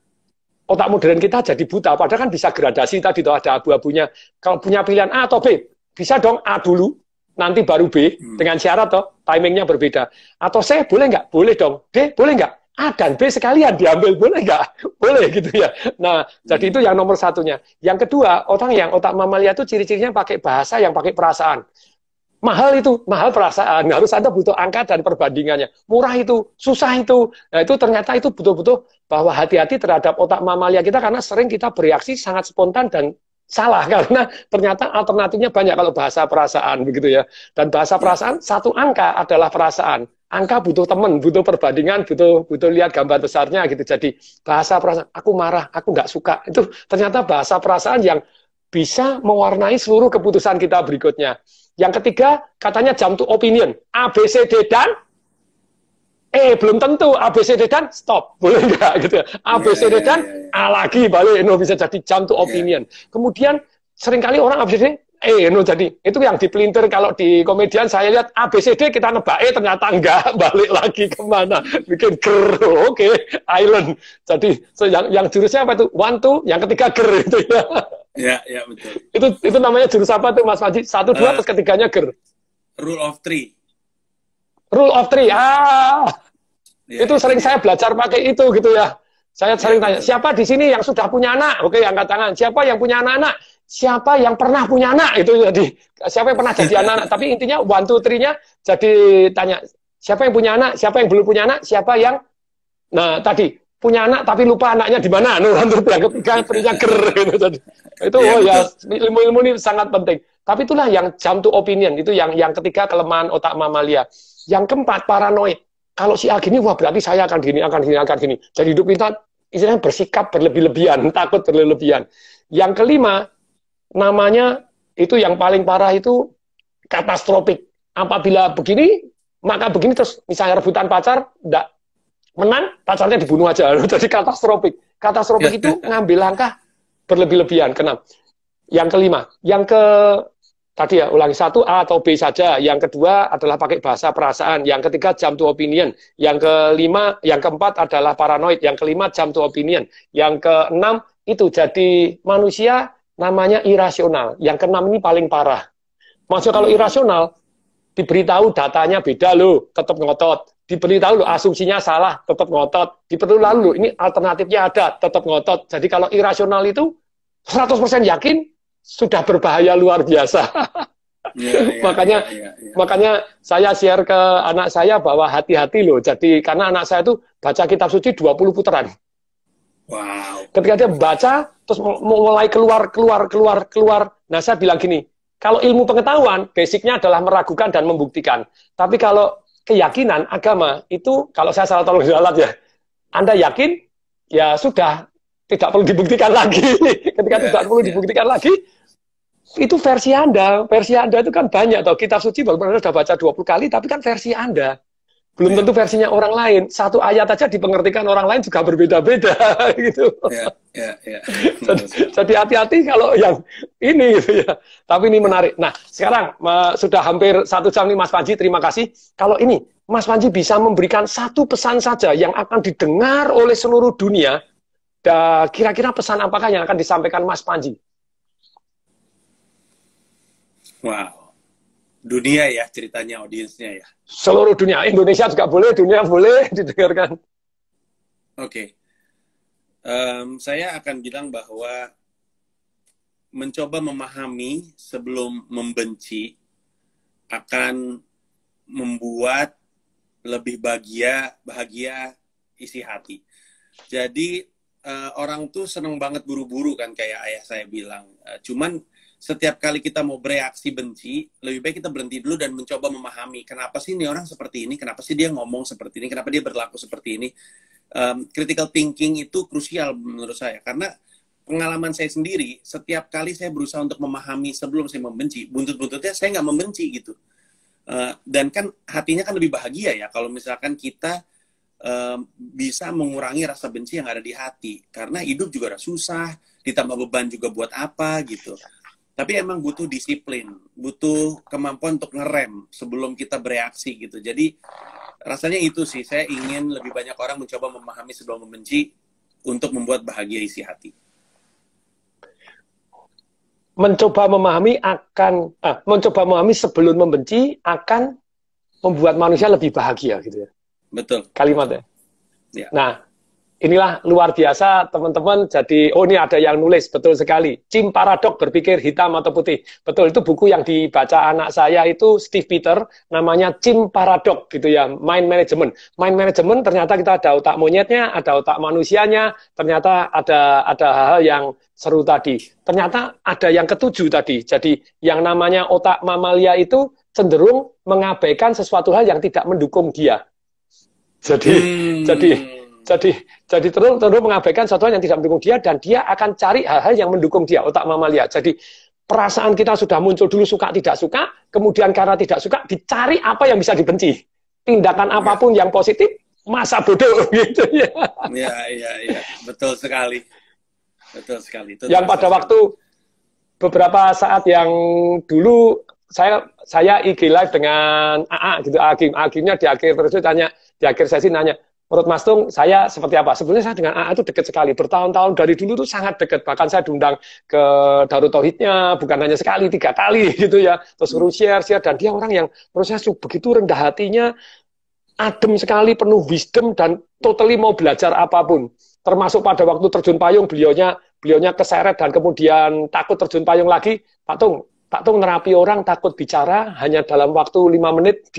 otak modern kita jadi buta. Padahal kan bisa gradasi tadi, tuh ada abu-abunya. Kalau punya pilihan A atau B, bisa dong A dulu, nanti baru B, dengan syarat toh, timingnya berbeda. Atau C, boleh nggak? Boleh dong. D, boleh nggak? A dan B sekalian diambil, boleh nggak? Boleh gitu ya. Nah, jadi itu yang nomor 1-nya. Yang kedua, otak mamalia itu ciri-cirinya pakai bahasa yang pakai perasaan. Mahal itu, mahal perasaan. Harus ada butuh angka dan perbandingannya. Murah itu, susah itu. Nah, itu ternyata itu butuh-butuh bahwa hati-hati terhadap otak mamalia kita karena sering kita bereaksi sangat spontan dan salah karena ternyata alternatifnya banyak kalau bahasa perasaan begitu ya. Dan bahasa perasaan 1 angka adalah perasaan. Angka butuh teman, butuh perbandingan, butuh lihat gambar besarnya gitu. Jadi bahasa perasaan, aku marah, aku nggak suka. Itu ternyata bahasa perasaan yang bisa mewarnai seluruh keputusan kita berikutnya. Yang ketiga, katanya jump to opinion. A, B, C, D, dan belum tentu. A, B, C, D, dan stop. Boleh nggak gitu ya. A, B, C, D, dan A lagi balik. Bisa jadi jump to opinion. Kemudian seringkali orang A, B, C, D, jadi itu yang dipelintir kalau di komedian saya lihat A, B, C, D kita nebak ternyata enggak, balik lagi kemana, bikin ger, oke, island. Jadi yang jurusnya apa itu? 1, 2, yang ketiga ger itu ya. Ya betul. Itu namanya jurus apa tuh Mas Panji? 1, 2 terus ketiganya ger. Rule of 3. Rule of 3. Itu sering saya belajar pakai itu gitu ya. Saya sering tanya, siapa di sini yang sudah punya anak? Oke, angkat tangan. Siapa yang punya anak-anak? Siapa yang pernah punya anak? Itu jadi siapa yang pernah jadi anak-anak? Tapi intinya 1, 2, 3-nya jadi tanya siapa yang punya anak, siapa yang belum punya anak, siapa yang tadi punya anak tapi lupa anaknya di mana. Yang ketiga punya ger gitu. Jadi itu ilmu-ilmu ini sangat penting. Tapi itulah yang jump to opinion, itu yang ketiga kelemahan otak mamalia. Yang keempat paranoid. Kalau si A gini, wah berarti saya akan gini, akan gini, akan gini. Jadi hidup kita istilahnya bersikap berlebih-lebihan, takut berlebihan. Yang kelima, namanya itu yang paling parah itu katastrofik. Apabila begini, maka begini terus. Misalnya rebutan pacar, enggak menang, pacarnya dibunuh aja. Jadi katastrofik. Katastrofik itu ngambil langkah berlebih-lebihan. Kenapa? Yang kelima. Yang tadi ya, ulangi, satu A atau B saja. Yang kedua adalah pakai bahasa perasaan. Yang ketiga jump to opinion. Yang kelima, yang keempat adalah paranoid. Yang kelima jump to opinion. Yang keenam itu jadi manusia namanya irasional. Yang keenam ini paling parah. Maksudnya kalau irasional, diberitahu datanya beda loh, tetap ngotot. Diberitahu loh asumsinya salah, tetap ngotot. Diberitahu lalu ini alternatifnya ada, tetap ngotot. Jadi kalau irasional itu 100% yakin sudah berbahaya luar biasa. Makanya saya share ke anak saya bahwa hati-hati loh. Jadi karena anak saya itu baca kitab suci 20 putaran. Wow. Ketika dia baca terus mulai keluar. Nah, saya bilang gini, kalau ilmu pengetahuan basicnya adalah meragukan dan membuktikan. Tapi kalau keyakinan agama itu kalau saya salah tolong jalan ya. Anda yakin ya sudah tidak perlu dibuktikan lagi. Ketika tidak perlu dibuktikan lagi, itu versi Anda. Versi Anda itu kan banyak. Toh. Kitab suci walaupun Anda sudah baca 20 kali, tapi kan versi Anda. Belum tentu versinya orang lain. Satu ayat aja dipengertikan orang lain juga berbeda-beda. Gitu. Jadi hati-hati kalau yang ini. Gitu ya. Tapi ini menarik. Nah, sekarang sudah hampir 1 jam nih Mas Panji. Terima kasih. Kalau ini, Mas Panji bisa memberikan satu pesan saja yang akan didengar oleh seluruh dunia. Kira-kira pesan apakah yang akan disampaikan Mas Panji? Wow. Dunia ya ceritanya, audiensnya ya. Seluruh dunia, Indonesia juga boleh, dunia boleh didengarkan. Oke. Saya akan bilang bahwa mencoba memahami sebelum membenci akan membuat lebih bahagia isi hati. Jadi orang tuh seneng banget buru-buru kan kayak ayah saya bilang. Cuman setiap kali kita mau bereaksi benci, lebih baik kita berhenti dulu dan mencoba memahami kenapa sih ini orang seperti ini, kenapa sih dia ngomong seperti ini, kenapa dia berlaku seperti ini. Critical thinking itu krusial menurut saya, karena pengalaman saya sendiri, setiap kali saya berusaha untuk memahami sebelum saya membenci, buntut-buntutnya saya nggak membenci gitu. Dan kan hatinya kan lebih bahagia ya kalau misalkan kita bisa mengurangi rasa benci yang ada di hati, karena hidup juga udah susah, ditambah beban juga buat apa gitu. Tapi emang butuh disiplin, butuh kemampuan untuk ngerem sebelum kita bereaksi gitu. Jadi rasanya itu sih, saya ingin lebih banyak orang mencoba memahami sebelum membenci untuk membuat bahagia isi hati. Mencoba memahami sebelum membenci akan membuat manusia lebih bahagia gitu ya. Betul. Kalimatnya. Ya. Nah, inilah luar biasa teman-teman. Jadi, ini ada yang nulis, betul sekali. Jim Paradok berpikir hitam atau putih. Betul, itu buku yang dibaca anak saya itu Steve Peter, namanya Jim Paradok gitu ya, Mind Management. Mind Management ternyata kita ada otak monyetnya, ada otak manusianya, ternyata ada hal-hal yang seru tadi. Ternyata ada yang ketujuh tadi. Jadi, yang namanya otak mamalia itu cenderung mengabaikan sesuatu hal yang tidak mendukung dia. Jadi terus mengabaikan sesuatu yang tidak mendukung dia, dan dia akan cari hal-hal yang mendukung dia, otak mamalia. Jadi perasaan kita sudah muncul dulu suka tidak suka, kemudian karena tidak suka dicari apa yang bisa dibenci. Tindakan apapun yang positif, masa bodoh gitu ya. Iya, betul sekali. Betul sekali. Itu yang pada waktu beberapa saat yang dulu saya IG live dengan AA gitu, Agimnya di akhir terus tanya, di akhir sesi nanya, menurut Mas Tung, saya seperti apa? Sebenarnya saya dengan AA itu dekat sekali. Bertahun-tahun dari dulu itu sangat dekat. Bahkan saya diundang ke Darut Tauhidnya, bukan hanya sekali, 3 kali gitu ya. Terus suruh share. Dan dia orang yang menurut saya begitu rendah hatinya, adem sekali, penuh wisdom, dan totally mau belajar apapun. Termasuk pada waktu terjun payung, beliaunya keseret dan kemudian takut terjun payung lagi. Pak Tung nerapi orang takut bicara hanya dalam waktu 5 menit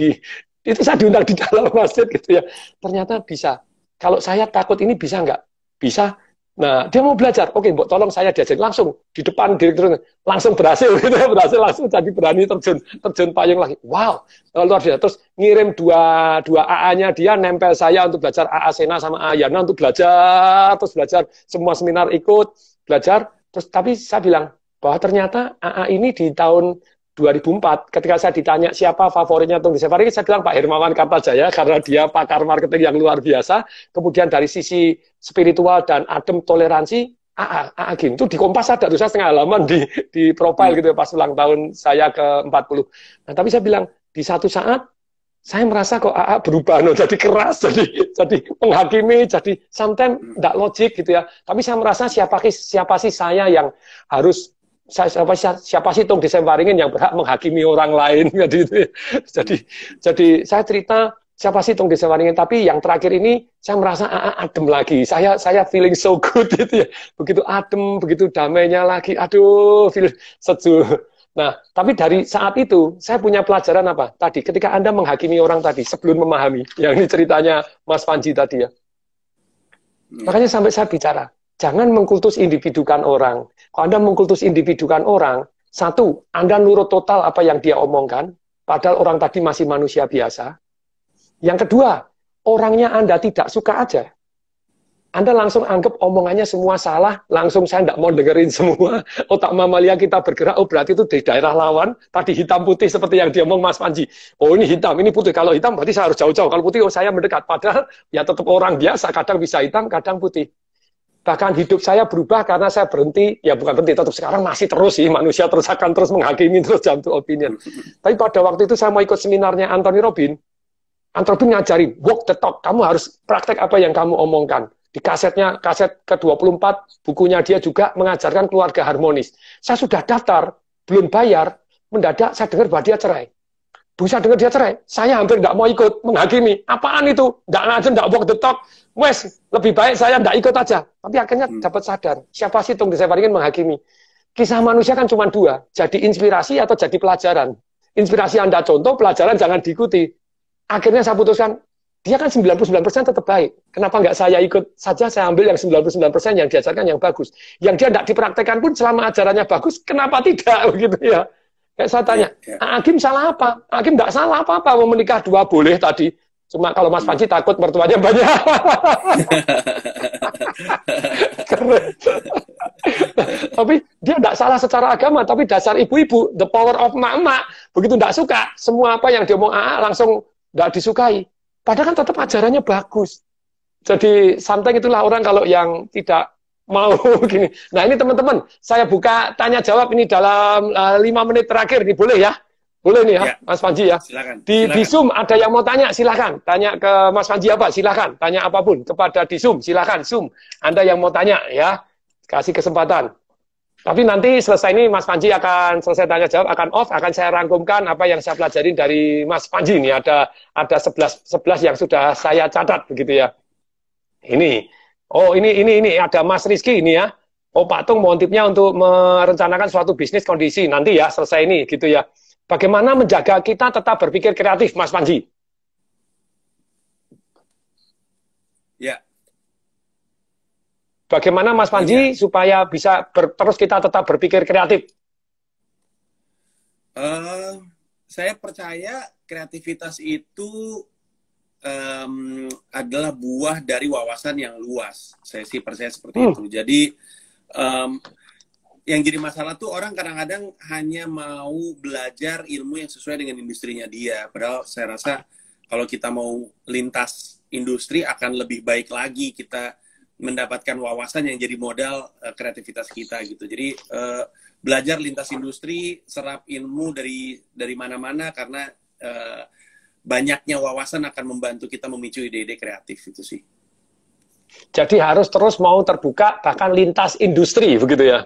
itu saya diundang di dalam masjid gitu ya. Ternyata bisa. Kalau saya takut ini bisa nggak? Bisa. Nah, dia mau belajar. Oke, Mbok, tolong saya diajarin langsung di depan direktur, langsung berhasil, gitu, berhasil langsung jadi berani terjun payung lagi. Wow, luar biasa. Terus ngirim dua AA-nya dia nempel saya untuk belajar AA Sena sama AA Yana untuk belajar, terus belajar semua seminar ikut belajar. Terus tapi saya bilang bahwa ternyata AA ini di tahun 2004, ketika saya ditanya siapa favoritnya Tung Desavari, saya bilang Pak Hermawan Kartajaya karena dia pakar marketing yang luar biasa. Kemudian dari sisi spiritual dan adem toleransi, AA Gin itu di Kompas ada tulisan setengah halaman di profile gitu pas ulang tahun saya ke-40. Nah, tapi saya bilang di satu saat saya merasa kok AA berubah, jadi keras, jadi menghakimi, jadi sometimes tidak logik gitu ya. Tapi saya merasa siapa sih saya yang harus siapa sih Tung Desawaringin yang berhak menghakimi orang lain jadi saya cerita siapa sih Tung Desawaringin, tapi yang terakhir ini saya merasa adem lagi, saya feeling so good gitu ya, begitu adem, begitu damainya lagi, aduh feel sejuk. Nah, tapi dari saat itu saya punya pelajaran apa tadi ketika Anda menghakimi orang tadi sebelum memahami, yang ini ceritanya Mas Panji tadi ya. Makanya sampai saya bicara, jangan mengkultus individukan orang. Kalau Anda mengkultus individukan orang, satu, Anda nurut total apa yang dia omongkan, padahal orang tadi masih manusia biasa. Yang kedua, orangnya Anda tidak suka aja. Anda langsung anggap omongannya semua salah, langsung saya tidak mau dengerin semua. Otak mamalia kita bergerak, oh berarti itu di daerah lawan, tadi hitam putih seperti yang diomong Mas Panji. Oh ini hitam, ini putih. Kalau hitam berarti saya harus jauh-jauh. Kalau putih, oh saya mendekat. Padahal ya tetap orang biasa, kadang bisa hitam, kadang putih. Bahkan hidup saya berubah karena saya berhenti, ya bukan berhenti, tetap sekarang masih terus sih, manusia terus akan terus menghakimi, terus jump to opinion. Tapi pada waktu itu saya mau ikut seminarnya Anthony Robbins. Anthony Robbins ngajarin, walk the talk, kamu harus praktek apa yang kamu omongkan. Di kasetnya, kaset ke-24, bukunya dia juga mengajarkan keluarga harmonis. Saya sudah daftar, belum bayar, mendadak saya dengar bahwa dia cerai. Bisa dengar dia cerai, saya hampir nggak mau ikut menghakimi. Apaan itu? Nggak ngajen, nggak walk the talk. Wes, lebih baik saya nggak ikut aja. Tapi akhirnya dapat sadar, siapa sih Tung Desawaringin menghakimi? Kisah manusia kan cuma dua, jadi inspirasi atau jadi pelajaran. Inspirasi Anda contoh, pelajaran jangan diikuti. Akhirnya saya putuskan, dia kan 99% tetap baik. Kenapa nggak saya ikut saja, saya ambil yang 99% yang diajarkan yang bagus. Yang dia nggak dipraktekkan pun selama ajarannya bagus, kenapa tidak? Begitu ya. Kayak saya tanya, Hakim salah apa? Hakim nggak salah apa-apa, mau menikah dua boleh tadi. Cuma kalau Mas Panji takut mertuanya banyak. Tapi dia nggak salah secara agama, tapi dasar ibu-ibu, the power of emak-emak, begitu nggak suka, semua apa yang diomong AA langsung nggak disukai. Padahal kan tetap ajarannya bagus. Jadi something itulah orang kalau yang tidak mau gini. Nah ini teman-teman, saya buka tanya jawab ini dalam 5 menit terakhir, ini boleh ya? Boleh nih ya, Mas Panji ya. Silakan. Di Zoom ada yang mau tanya, silakan. Tanya ke Mas Panji apa, silakan. Tanya apapun kepada di Zoom, silakan. Zoom, Anda yang mau tanya ya, kasih kesempatan. Tapi nanti selesai ini Mas Panji akan selesai tanya jawab, akan off, akan saya rangkumkan apa yang saya pelajarin dari Mas Panji ini. Ada 11 yang sudah saya catat begitu ya. Ini. Oh, ini ada Mas Rizky ini ya. Oh, Pak Tung mohon tipnya untuk merencanakan suatu bisnis kondisi nanti ya, selesai ini gitu ya. Bagaimana menjaga kita tetap berpikir kreatif, Mas Panji? Ya. Bagaimana Mas Panji supaya bisa terus kita tetap berpikir kreatif? Saya percaya kreativitas itu adalah buah dari wawasan yang luas. Saya sih percaya seperti itu. Jadi yang jadi masalah tuh orang kadang-kadang hanya mau belajar ilmu yang sesuai dengan industrinya dia. Padahal saya rasa kalau kita mau lintas industri akan lebih baik lagi kita mendapatkan wawasan yang jadi modal kreativitas kita gitu. Jadi belajar lintas industri, serap ilmu dari mana-mana karena banyaknya wawasan akan membantu kita memicu ide-ide kreatif itu sih. Jadi harus terus mau terbuka bahkan lintas industri begitu ya.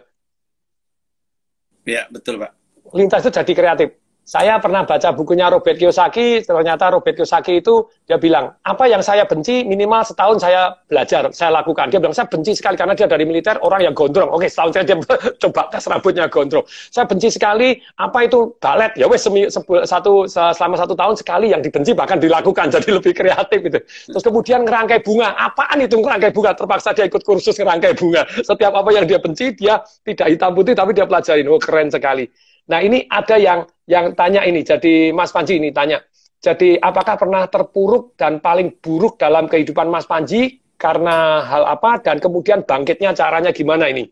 Ya, betul, Pak. Lintas itu jadi kreatif. Saya pernah baca bukunya Robert Kiyosaki, ternyata Robert Kiyosaki itu dia bilang, apa yang saya benci minimal setahun saya belajar, saya lakukan. Dia bilang, saya benci sekali karena dia dari militer, orang yang gondrong. Oke, setahun saya dia coba tes rambutnya gondrong. Saya benci sekali, apa itu balet? Ya wes selama 1 tahun sekali yang dibenci bahkan dilakukan, jadi lebih kreatif gitu. Terus kemudian ngerangkai bunga, apaan itu ngerangkai bunga? Terpaksa dia ikut kursus ngerangkai bunga. Setiap apa yang dia benci, dia tidak hitam putih, tapi dia pelajarin. Oh, keren sekali. Nah, ini ada yang tanya ini, jadi Mas Panji ini tanya, jadi apakah pernah terpuruk dan paling buruk dalam kehidupan Mas Panji karena hal apa, dan kemudian bangkitnya caranya gimana ini?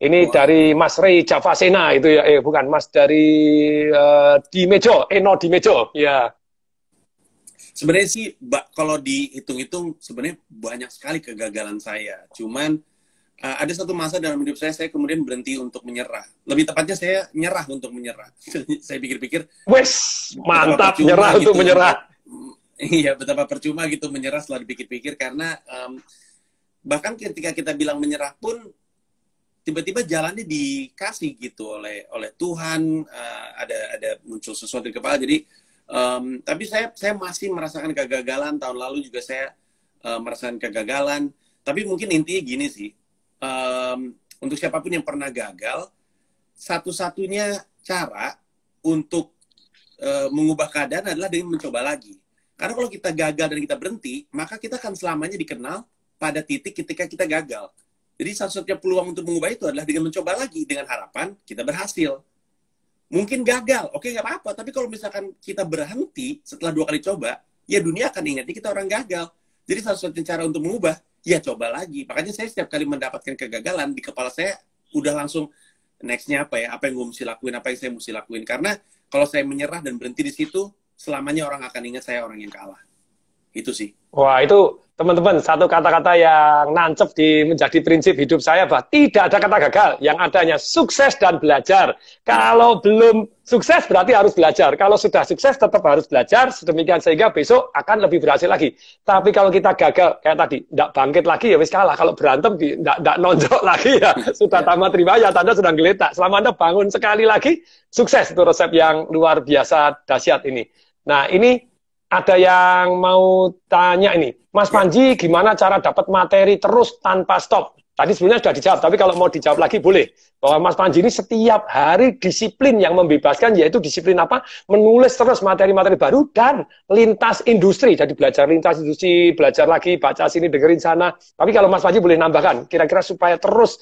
Ini dari Mas Ray Javasena itu ya, bukan, Mas dari Dimejo, Eno Dimejo, ya. Sebenarnya sih, kalau dihitung-hitung sebenarnya banyak sekali kegagalan saya. Cuman ada satu masa dalam hidup saya kemudian berhenti untuk menyerah. Lebih tepatnya saya nyerah untuk menyerah. Saya pikir-pikir, wes mantap, nyerah gitu, untuk menyerah. Iya, betapa percuma gitu menyerah setelah dipikir-pikir, karena bahkan ketika kita bilang menyerah pun tiba-tiba jalannya dikasih gitu oleh Tuhan, ada muncul sesuatu di kepala. Jadi tapi saya masih merasakan kegagalan. Tahun lalu juga saya merasakan kegagalan. Tapi mungkin intinya gini sih. Untuk siapapun yang pernah gagal, satu-satunya cara untuk mengubah keadaan adalah dengan mencoba lagi. Karena kalau kita gagal dan kita berhenti, maka kita akan selamanya dikenal pada titik ketika kita gagal. Jadi satu-satunya peluang untuk mengubah itu adalah dengan mencoba lagi, dengan harapan kita berhasil. Mungkin gagal, oke, nggak apa-apa. Tapi kalau misalkan kita berhenti setelah 2 kali coba, ya dunia akan ingatnya kita orang gagal. Jadi satu-satunya cara untuk mengubah, ya coba lagi. Makanya saya setiap kali mendapatkan kegagalan, di kepala saya udah langsung next-nya apa ya, apa yang gue mesti lakuin, apa yang saya mesti lakuin. Karena kalau saya menyerah dan berhenti di situ, selamanya orang akan ingat saya orang yang kalah. Itu sih. Wah, itu teman-teman satu kata-kata yang nancep menjadi prinsip hidup saya, bahwa tidak ada kata gagal, yang adanya sukses dan belajar. Kalau belum sukses berarti harus belajar. Kalau sudah sukses tetap harus belajar, sedemikian sehingga besok akan lebih berhasil lagi. Tapi kalau kita gagal, kayak tadi, tidak bangkit lagi ya wis kalah. Kalau berantem, tidak nonjok lagi ya, sudah tamat riwayat, Anda sudah geletak. Selama Anda bangun sekali lagi, sukses. Itu resep yang luar biasa dahsyat ini. Nah, ini ada yang mau tanya ini, Mas Panji, gimana cara dapat materi terus tanpa stop? Tadi sebenarnya sudah dijawab, tapi kalau mau dijawab lagi boleh. Bahwa Mas Panji ini setiap hari disiplin yang membebaskan, yaitu disiplin apa? Menulis terus materi-materi baru dan lintas industri. Jadi belajar lintas industri, belajar lagi, baca sini, dengerin sana. Tapi kalau Mas Panji boleh nambahkan, kira-kira supaya terus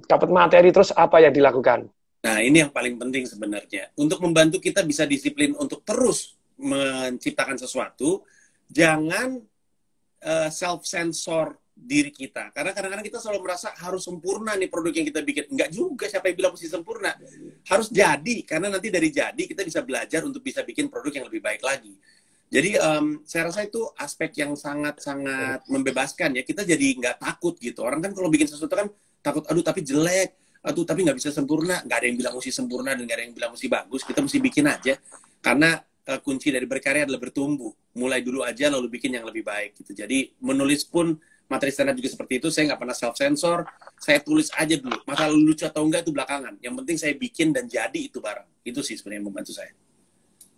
dapat materi terus apa yang dilakukan? Nah, ini yang paling penting sebenarnya. Untuk membantu kita bisa disiplin untuk terus menciptakan sesuatu, jangan self-sensor diri kita. Karena kadang-kadang kita selalu merasa harus sempurna nih produk yang kita bikin. Enggak juga, siapa yang bilang mesti sempurna. Harus jadi, karena nanti dari jadi kita bisa belajar untuk bisa bikin produk yang lebih baik lagi. Jadi saya rasa itu aspek yang sangat-sangat membebaskan ya. Kita jadi nggak takut gitu. Orang kan kalau bikin sesuatu kan takut, aduh tapi jelek, aduh tapi nggak bisa sempurna. Nggak ada yang bilang mesti sempurna dan nggak ada yang bilang mesti bagus. Kita mesti bikin aja. Karena kunci dari berkarya adalah bertumbuh. Mulai dulu aja lalu bikin yang lebih baik gitu. Jadi menulis pun materi stand up juga seperti itu. Saya nggak pernah self-sensor. Saya tulis aja dulu. Masalah lucu atau enggak itu belakangan. Yang penting saya bikin dan jadi itu barang. Itu sih sebenarnya yang membantu saya.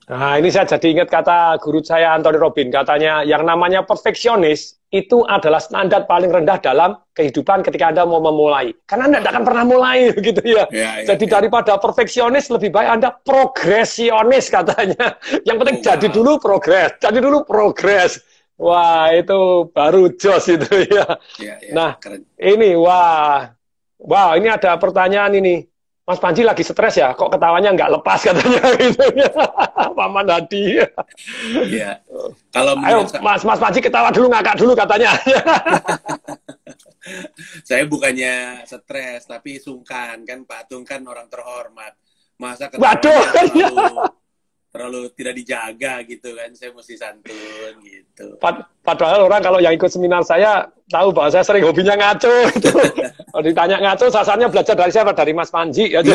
Nah, ini saya jadi ingat kata guru saya, Anthony Robbins. Katanya, yang namanya perfeksionis itu adalah standar paling rendah dalam kehidupan ketika Anda mau memulai. Karena Anda tidak akan pernah mulai, gitu ya. Jadi daripada perfeksionis, lebih baik Anda progresionis, katanya. Yang penting jadi dulu progres. Jadi dulu progres. Wah, itu baru jos itu ya. Nah, keren. Ini, wah, ini ada pertanyaan ini. Mas Panji lagi stres ya, kok ketawanya nggak lepas katanya gitu ya. Paman Hadi. Iya. Kalau ayo Mas Panji ketawa dulu, ngakak dulu katanya. Saya bukannya stres, tapi sungkan kan, Pak Tung kan orang terhormat. Masa ketawa terlalu tidak dijaga gitu kan, saya mesti santun gitu. Padahal orang kalau yang ikut seminar saya tahu bahwa saya sering hobinya ngaco gitu. Kalau ditanya ngaco, sasarannya belajar dari siapa? Dari Mas Panji. Gitu.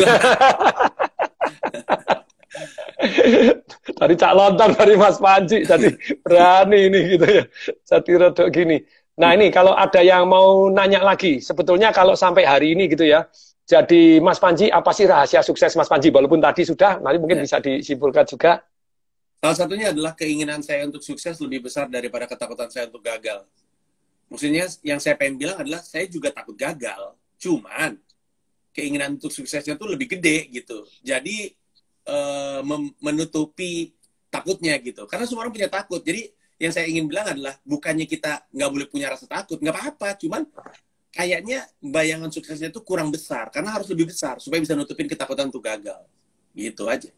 Dari Cak Lontong, dari Mas Panji. Jadi berani ini gitu ya. Jadi redok gini. Nah ini kalau ada yang mau nanya lagi, sebetulnya kalau sampai hari ini gitu ya, jadi Mas Panji, apa sih rahasia sukses Mas Panji? Walaupun tadi sudah, nanti mungkin bisa disimpulkan juga. Salah satunya adalah keinginan saya untuk sukses lebih besar daripada ketakutan saya untuk gagal. Maksudnya yang saya pengen bilang adalah saya juga takut gagal. Cuman keinginan untuk suksesnya tuh lebih gede gitu. Jadi menutupi takutnya gitu. Karena semua orang punya takut. Jadi yang saya ingin bilang adalah bukannya kita nggak boleh punya rasa takut, nggak apa-apa. Cuman kayaknya bayangan suksesnya tuh kurang besar. Karena harus lebih besar supaya bisa nutupin ketakutan untuk gagal. Gitu aja.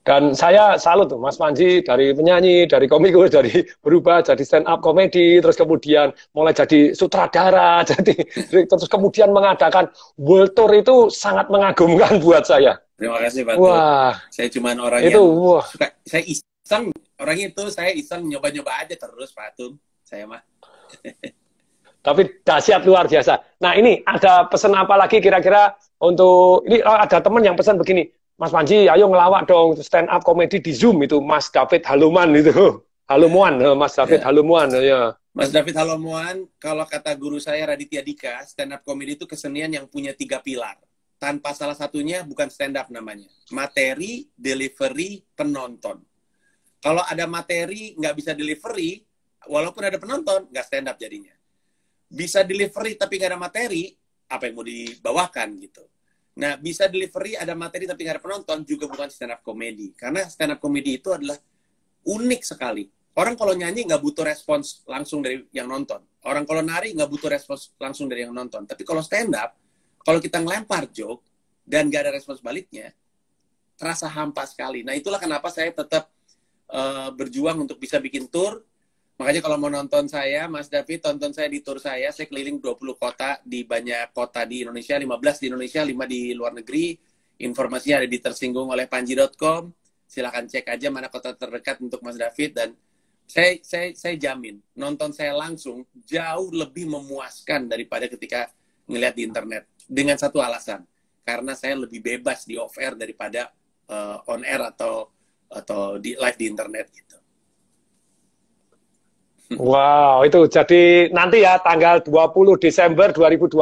Dan saya salut tuh Mas Panji, dari penyanyi, dari komikus, dari berubah jadi stand up komedi, terus kemudian mulai jadi sutradara, terus kemudian mengadakan world tour, itu sangat mengagumkan buat saya. Terima kasih Pak. Wah, saya cuma orang itu, yang suka, saya iseng, orang itu saya iseng nyoba-nyoba aja terus Pak Tum, saya mah. Tapi dahsyat, luar biasa. Nah ini ada pesan apa lagi kira-kira untuk, ini ada teman yang pesan begini, Mas Panji, ayo ngelawak dong stand up komedi di Zoom itu, Mas David Haloman itu. Halomuan, Mas David Halomuan, ya. Mas David Halomuan, kalau kata guru saya Raditya Dika, stand up komedi itu kesenian yang punya 3 pilar. Tanpa salah satunya bukan stand up namanya. Materi, delivery, penonton. Kalau ada materi, nggak bisa delivery, walaupun ada penonton, nggak stand up jadinya. Bisa delivery tapi nggak ada materi, apa yang mau dibawakan gitu. Nah, bisa delivery, ada materi tapi nggak ada penonton, juga bukan stand up comedy. Karena stand up comedy itu adalah unik sekali. Orang kalau nyanyi nggak butuh respons langsung dari yang nonton. Orang kalau nari nggak butuh respons langsung dari yang nonton. Tapi kalau stand up, kalau kita ngelempar joke dan nggak ada respons baliknya, terasa hampa sekali. Nah, itulah kenapa saya tetap berjuang untuk bisa bikin tour. Makanya kalau mau nonton saya, Mas David, tonton saya di tour saya. Saya keliling 20 kota, di banyak kota di Indonesia, 15 di Indonesia, 5 di luar negeri. Informasinya ada di tersinggung oleh panji.com. Silahkan cek aja mana kota terdekat untuk Mas David. Dan saya jamin, nonton saya langsung jauh lebih memuaskan daripada ketika ngeliat di internet. Dengan satu alasan, karena saya lebih bebas di off-air daripada on air atau di live di internet gitu. Wow, itu jadi nanti ya tanggal 20 Desember 2020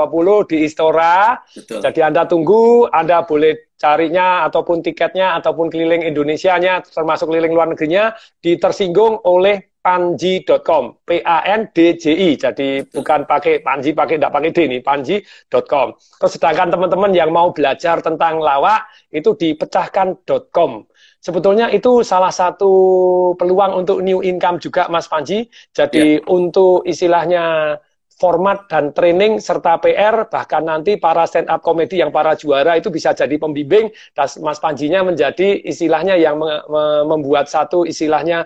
di Istora. Betul. Jadi Anda tunggu, Anda boleh carinya ataupun tiketnya ataupun keliling Indonesianya, termasuk keliling luar negerinya, di tersinggung oleh panji.com, PANDJI. Jadi bukan pakai Panji, tidak pakai D nih, panji.com. Terus sedangkan teman-teman yang mau belajar tentang lawak itu di pecahkan.com. Sebetulnya itu salah satu peluang untuk new income juga, Mas Panji. Jadi untuk istilahnya format dan training serta PR, bahkan nanti para stand up comedy yang para juara itu bisa jadi pembimbing, dan Mas Panjinya menjadi istilahnya yang membuat satu istilahnya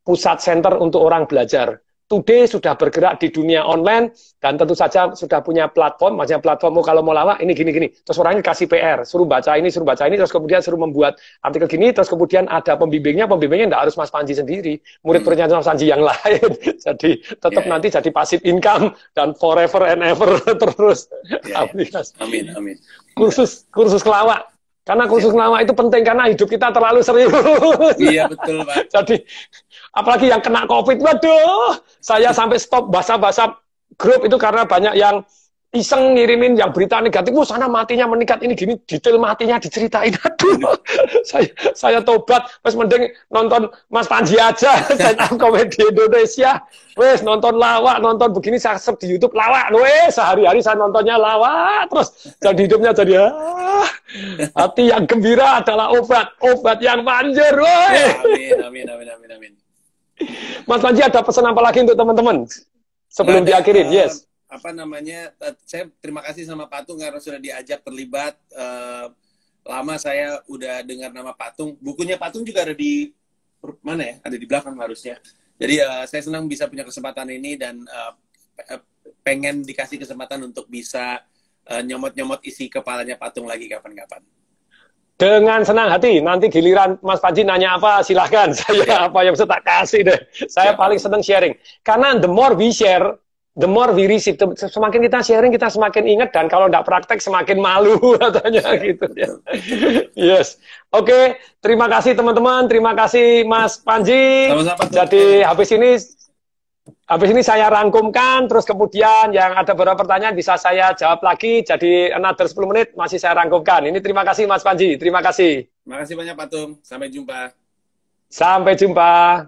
pusat center untuk orang belajar. Today sudah bergerak di dunia online dan tentu saja sudah punya platform, maksudnya platform kalau mau lawak ini gini-gini. Terus orangnya kasih PR, suruh baca ini, terus kemudian suruh membuat artikel gini, terus kemudian ada pembimbingnya tidak harus Mas Panji sendiri, murid-muridnya Mas Panji yang lain. Jadi tetap nanti jadi passive income dan forever and ever terus. Amin, amin. Kursus kelawak. Karena kursus lama itu penting, karena hidup kita terlalu serius. Iya, betul, Pak. Jadi, apalagi yang kena COVID, waduh, saya sampai stop bahasa-bahasa grup itu karena banyak yang iseng ngirimin yang berita negatif, sana matinya meningkat, ini gini, detail matinya diceritain. Aduh, saya tobat, wes mending nonton Mas Panji aja, stand up komedi Indonesia, wes nonton lawak, nonton begini, saya di YouTube lawak, wes sehari-hari saya nontonnya lawak, terus jadi hidupnya jadi, hati yang gembira adalah obat yang manjur, wes. Amin. Mas Panji ada pesan apa lagi untuk teman-teman sebelum diakhirin? Yes. Apa namanya, saya terima kasih sama Patung karena sudah diajak terlibat. Lama saya udah dengar nama Patung. Bukunya Patung juga ada di mana ya? Ada di belakang harusnya. Jadi saya senang bisa punya kesempatan ini dan pengen dikasih kesempatan untuk bisa nyomot-nyomot isi kepalanya Patung lagi kapan-kapan. Dengan senang hati. Nanti giliran Mas Panji nanya apa, silahkan. Saya apa yang bisa tak kasih deh. Saya paling senang sharing. Karena the more we share, the more we receive. Semakin kita sharing, kita semakin ingat, dan kalau tidak praktek semakin malu katanya gitu ya. Yes. Oke, terima kasih teman-teman, terima kasih Mas Panji. Sama-sama, jadi habis ini Habis ini saya rangkumkan, terus kemudian yang ada beberapa pertanyaan bisa saya jawab lagi, jadi another 10 menit masih saya rangkumkan. Ini terima kasih Mas Panji, terima kasih. Terima kasih banyak Pak Tung, sampai jumpa. Sampai jumpa.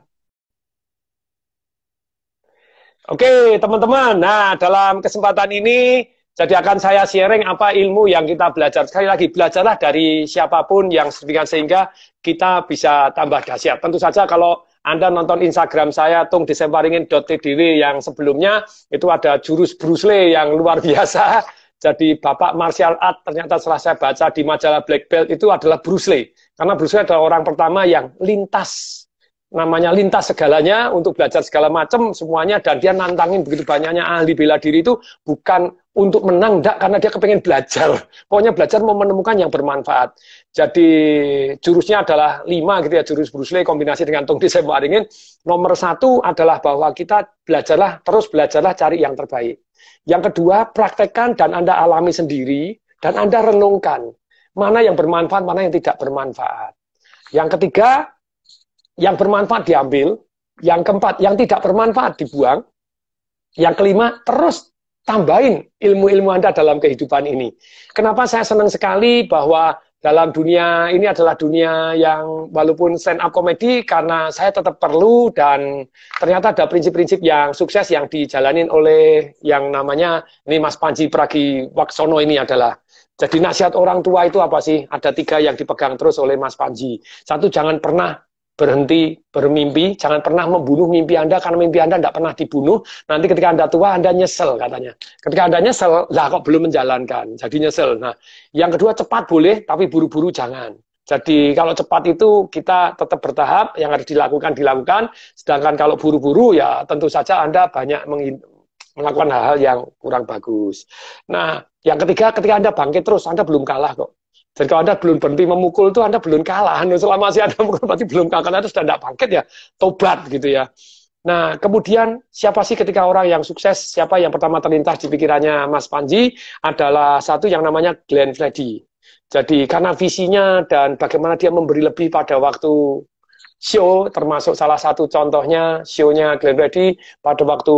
Oke teman-teman, nah dalam kesempatan ini, jadi akan saya sharing apa ilmu yang kita belajar. Sekali lagi, belajarlah dari siapapun yang sehingga kita bisa tambah dahsyat. Tentu saja kalau Anda nonton Instagram saya, tungdesemparingin.tdw yang sebelumnya, itu ada jurus Bruce Lee yang luar biasa. Jadi Bapak Martial Art, ternyata setelah saya baca di majalah Black Belt, itu adalah Bruce Lee. Karena Bruce Lee adalah orang pertama yang lintas, namanya lintas segalanya, untuk belajar segala macam, semuanya, dan dia nantangin begitu banyaknya ahli bela diri itu, bukan untuk menang, enggak, karena dia kepengen belajar. Pokoknya belajar mau menemukan yang bermanfaat. Jadi jurusnya adalah 5 gitu ya, jurus Bruce Lee kombinasi dengan Tung Desemparingin. Nomor 1 adalah bahwa kita terus belajarlah cari yang terbaik. Yang kedua, praktekkan dan Anda alami sendiri, dan Anda renungkan mana yang bermanfaat, mana yang tidak bermanfaat. Yang ketiga, yang bermanfaat diambil. Yang keempat, yang tidak bermanfaat dibuang. Yang kelima, terus tambahin ilmu-ilmu Anda dalam kehidupan ini. Kenapa saya senang sekali bahwa dalam dunia ini adalah dunia yang walaupun stand up comedy, karena saya tetap perlu, dan ternyata ada prinsip-prinsip yang sukses yang dijalanin oleh yang namanya, ini Mas Panji Pragiwaksono ini adalah, jadi nasihat orang tua itu apa sih? Ada 3 yang dipegang terus oleh Mas Panji. 1, jangan pernah berhenti bermimpi, jangan pernah membunuh mimpi Anda, karena mimpi Anda tidak pernah dibunuh. Nanti ketika Anda tua, Anda nyesel katanya. Ketika Anda nyesel, lah kok belum menjalankan, jadi nyesel. Nah, yang kedua, cepat boleh, tapi buru-buru jangan. Jadi kalau cepat itu kita tetap bertahap, yang harus dilakukan. Sedangkan kalau buru-buru, ya tentu saja Anda banyak melakukan hal-hal yang kurang bagus. Nah, yang ketiga, ketika Anda bangkit terus, Anda belum kalah kok. Jadi kalau Anda belum berhenti memukul itu, Anda belum kalah. Selama masih Anda mukul, berarti belum kalah. Karena Anda sudah tidak bangkit ya, tobat gitu ya. Nah, kemudian siapa sih ketika orang yang sukses, siapa yang pertama terlintas di pikirannya Mas Panji, adalah satu yang namanya Glenn Fredly. Jadi karena visinya dan bagaimana dia memberi lebih pada waktu show, termasuk salah satu contohnya show-nya Glenn Fredly pada waktu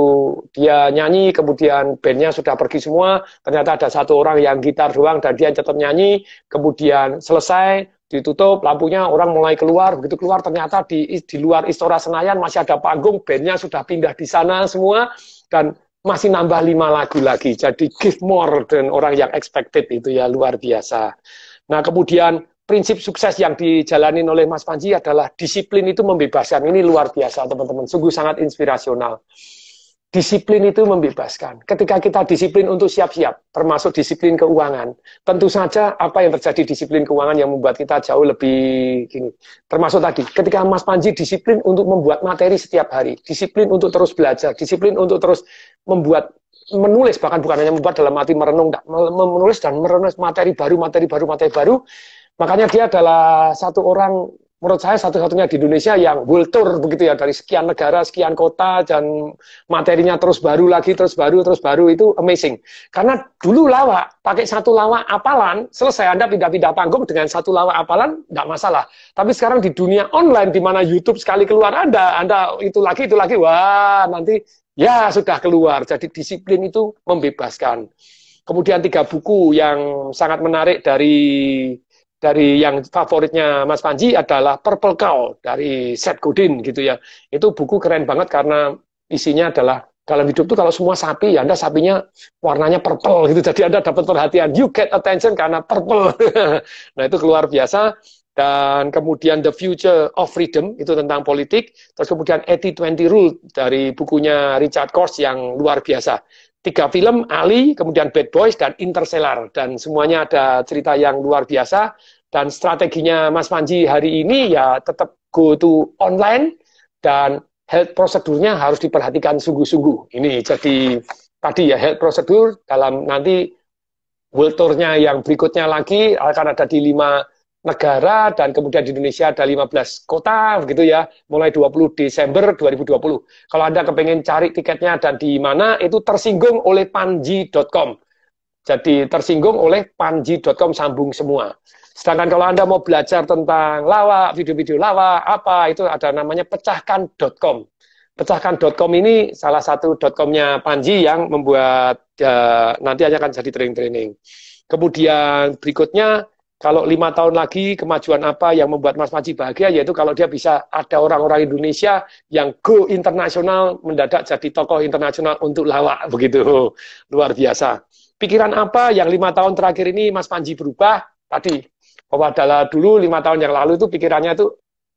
dia nyanyi, kemudian bandnya sudah pergi semua, ternyata ada satu orang yang gitar doang dan dia tetap nyanyi, kemudian selesai, ditutup lampunya, orang mulai keluar, begitu keluar ternyata di luar Istora Senayan masih ada panggung, bandnya sudah pindah di sana semua, dan masih nambah 5 lagu lagi, jadi give more dan orang yang expected itu ya, luar biasa. Nah kemudian prinsip sukses yang dijalani oleh Mas Panji adalah disiplin itu membebaskan. Ini luar biasa teman-teman, sungguh sangat inspirasional. Disiplin itu membebaskan. Ketika kita disiplin untuk siap-siap, termasuk disiplin keuangan, tentu saja apa yang terjadi disiplin keuangan yang membuat kita jauh lebih gini. Termasuk tadi, ketika Mas Panji disiplin untuk membuat materi setiap hari, disiplin untuk terus belajar, disiplin untuk terus menulis, bahkan bukan hanya membuat dalam arti merenung, menulis dan menulis materi baru. Makanya dia adalah satu orang, menurut saya satu-satunya di Indonesia yang world tour begitu ya, dari sekian negara, sekian kota, dan materinya terus baru lagi, terus baru, itu amazing. Karena dulu lawak, pakai satu lawak apalan, selesai Anda pindah-pindah panggung dengan satu lawak apalan, nggak masalah. Tapi sekarang di dunia online, di mana YouTube sekali keluar Anda itu lagi, wah nanti ya sudah keluar. Jadi disiplin itu membebaskan. Kemudian 3 buku yang sangat menarik dari yang favoritnya Mas Panji adalah Purple Cow dari Seth Godin gitu ya. Itu buku keren banget karena isinya adalah dalam hidup itu kalau semua sapi, ya Anda sapinya warnanya purple gitu. Jadi Anda dapat perhatian, you get attention karena purple. Nah itu luar biasa. Dan kemudian The Future of Freedom, itu tentang politik. Terus kemudian 80-20 Rule dari bukunya Richard Course yang luar biasa. 3 film, Ali, kemudian Bad Boys, dan Interstellar. Dan semuanya ada cerita yang luar biasa. Dan strateginya Mas Panji hari ini ya tetap go to online, dan health prosedurnya harus diperhatikan sungguh-sungguh. Ini jadi tadi ya, health prosedur dalam nanti world tour-nya yang berikutnya lagi akan ada di 5 negara, dan kemudian di Indonesia ada 15 kota begitu ya, mulai 20 Desember 2020. Kalau Anda kepengen cari tiketnya dan di mana, itu tersinggung oleh panji.com. Jadi tersinggung oleh panji.com, sambung semua. Sedangkan kalau Anda mau belajar tentang lawak, video-video lawak, apa itu ada namanya pecahkan.com. Pecahkan.com ini salah satu .com-nya Panji yang membuat nanti hanya akan jadi training-training. Kemudian berikutnya, kalau 5 tahun lagi kemajuan apa yang membuat Mas Panji bahagia, yaitu kalau dia bisa ada orang-orang Indonesia yang go internasional, mendadak jadi tokoh internasional untuk lawak, begitu luar biasa. Pikiran apa yang 5 tahun terakhir ini Mas Panji berubah? Tadi, bahwa adalah dulu 5 tahun yang lalu itu pikirannya itu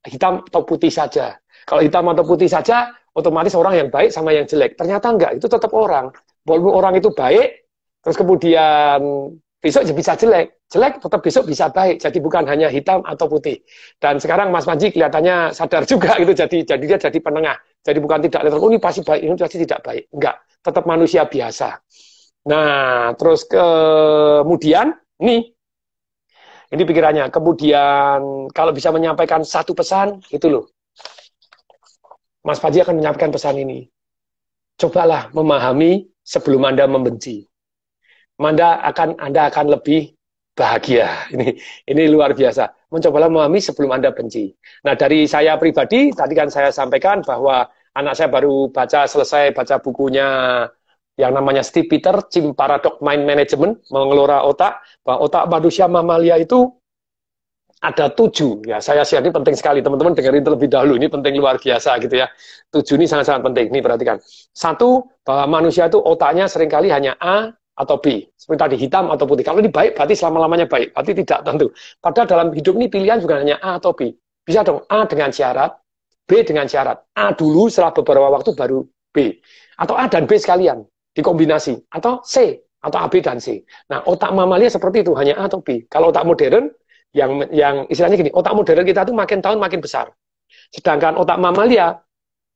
hitam atau putih saja. Kalau hitam atau putih saja, otomatis orang yang baik sama yang jelek. Ternyata enggak, itu tetap orang. Walaupun orang itu baik, terus kemudian besok bisa jelek. Jelek tetap besok bisa baik. Jadi bukan hanya hitam atau putih. Dan sekarang Mas Panji kelihatannya sadar juga itu, jadi dia jadi penengah. Jadi bukan tidak netral, oh ini pasti baik, ini pasti tidak baik. Enggak, tetap manusia biasa. Nah, terus kemudian ini pikirannya. Kemudian kalau bisa menyampaikan satu pesan, itu loh. Mas Panji akan menyampaikan pesan ini. Cobalah memahami sebelum Anda membenci. Anda akan lebih bahagia. Ini luar biasa. Mencobalah memahami sebelum Anda benci. Nah, dari saya pribadi, tadi kan saya sampaikan bahwa anak saya baru selesai baca bukunya yang namanya Steve Peter, Chimp Paradox Mind Management, mengelola otak, bahwa otak manusia mamalia itu ada 7, ya saya share, ini penting sekali, teman-teman dengerin terlebih dahulu, ini penting luar biasa gitu ya. 7 ini sangat-sangat penting, nih perhatikan. 1, bahwa manusia itu otaknya seringkali hanya A atau B, seperti tadi hitam atau putih. Kalau ini baik, berarti selama-lamanya baik, berarti tidak tentu. Padahal dalam hidup ini pilihan juga hanya A atau B. Bisa dong, A dengan syarat, B dengan syarat. A dulu, setelah beberapa waktu baru B. Atau A dan B sekalian, dikombinasi. Atau C, atau A, B, dan C. Nah, otak mamalia seperti itu, hanya A atau B. Kalau otak modern, yang istilahnya gini, otak modern kita tuh makin tahun makin besar. Sedangkan otak mamalia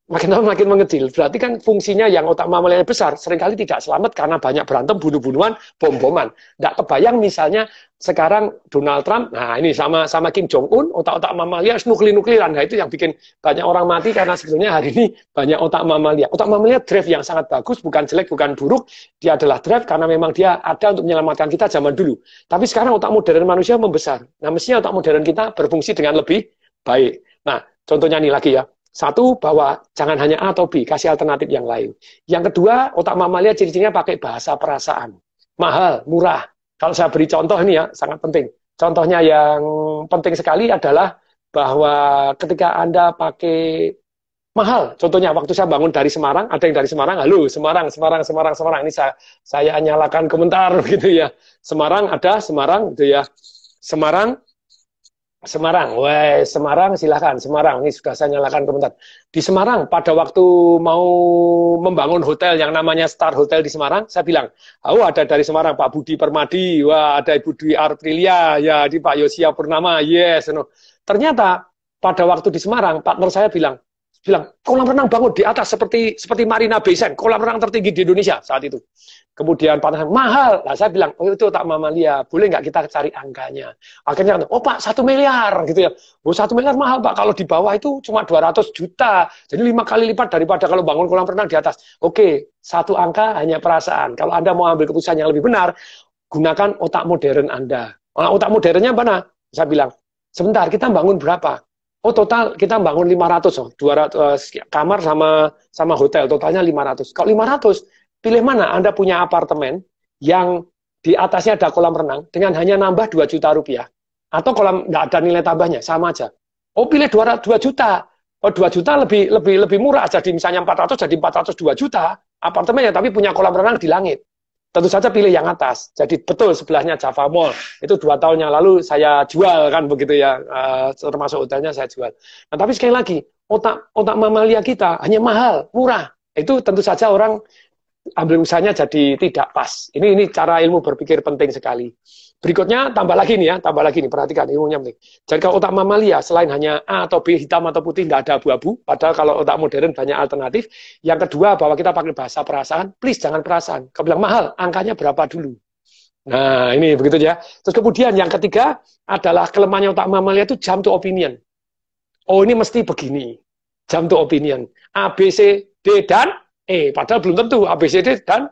makin tahun makin mengecil. Berarti kan fungsinya yang otak mamalia besar seringkali tidak selamat karena banyak berantem, bunuh-bunuhan, bom-boman. Nggak kebayang misalnya sekarang Donald Trump, nah ini sama Kim Jong Un, otak-otak mamalia nuklir-nukliran. Nah itu yang bikin banyak orang mati karena sebetulnya hari ini banyak otak mamalia. Otak mamalia drive yang sangat bagus, bukan jelek, bukan buruk. Dia adalah drive karena memang dia ada untuk menyelamatkan kita zaman dulu. Tapi sekarang otak modern manusia membesar. Nah mestinya otak modern kita berfungsi dengan lebih baik. Nah contohnya nih lagi ya. 1, bahwa jangan hanya A atau B, kasih alternatif yang lain. Yang kedua, otak mamalia ciri-cirinya pakai bahasa perasaan. Mahal, murah. Kalau saya beri contoh ini ya, sangat penting. Contohnya yang penting sekali adalah bahwa ketika Anda pakai mahal, contohnya waktu saya bangun dari Semarang, ada yang dari Semarang, halo Semarang, ini saya nyalakan komentar gitu ya. Semarang gitu ya. Semarang, silahkan. Semarang, ini sudah saya nyalakan komentar. Di Semarang, pada waktu mau membangun hotel yang namanya Star Hotel di Semarang, saya bilang, oh ada dari Semarang, Pak Budi Permadi, wah ada Ibu Dwi Artrilia, ya di Pak Yosia Purnama, yes. No. Ternyata, pada waktu di Semarang, partner saya bilang, kolam renang bangun di atas seperti Marina Bay Sands, kolam renang tertinggi di Indonesia saat itu. Kemudian partner saya, mahal. Nah, saya bilang, oh itu otak mamalia, boleh nggak kita cari angkanya? Akhirnya, oh Pak, 1 miliar gitu ya. Oh 1 miliar mahal Pak, kalau di bawah itu cuma 200 juta. Jadi 5 kali lipat daripada kalau bangun kolam renang di atas. Oke, 1 angka hanya perasaan. Kalau Anda mau ambil keputusan yang lebih benar, gunakan otak modern Anda. Nah, otak modernnya mana? Saya bilang, sebentar, kita bangun berapa? Oh total kita bangun 500, 200 kamar sama hotel, totalnya 500. Kalau 500, pilih mana? Anda punya apartemen yang di atasnya ada kolam renang dengan hanya nambah 2 juta rupiah. Atau kolam nggak ada nilai tambahnya, sama aja. Oh pilih 2 juta. Oh 2 juta lebih murah, jadi misalnya 400 jadi 402 juta apartemennya, tapi punya kolam renang di langit. Tentu saja pilih yang atas. Jadi betul sebelahnya Java Mall. Itu 2 tahun yang lalu saya jual kan begitu ya. Termasuk hotelnya saya jual. Nah tapi sekali lagi, otak mamalia kita hanya mahal, murah. Itu tentu saja orang ambil usahanya jadi tidak pas. Ini cara ilmu berpikir penting sekali. Berikutnya tambah lagi nih, perhatikan ilmunya penting. Jadi kalau otak mamalia selain hanya A atau B, hitam atau putih, nggak ada abu-abu. Padahal kalau otak modern banyak alternatif. Yang kedua, bahwa kita pakai bahasa perasaan, please jangan perasaan. Kau bilang mahal, angkanya berapa dulu? Nah ini begitu ya. Terus kemudian yang ketiga adalah kelemahannya otak mamalia itu jump to opinion. Oh ini mesti begini, jump to opinion. A, B, C, D, dan E. Padahal belum tentu A, B, C, D, dan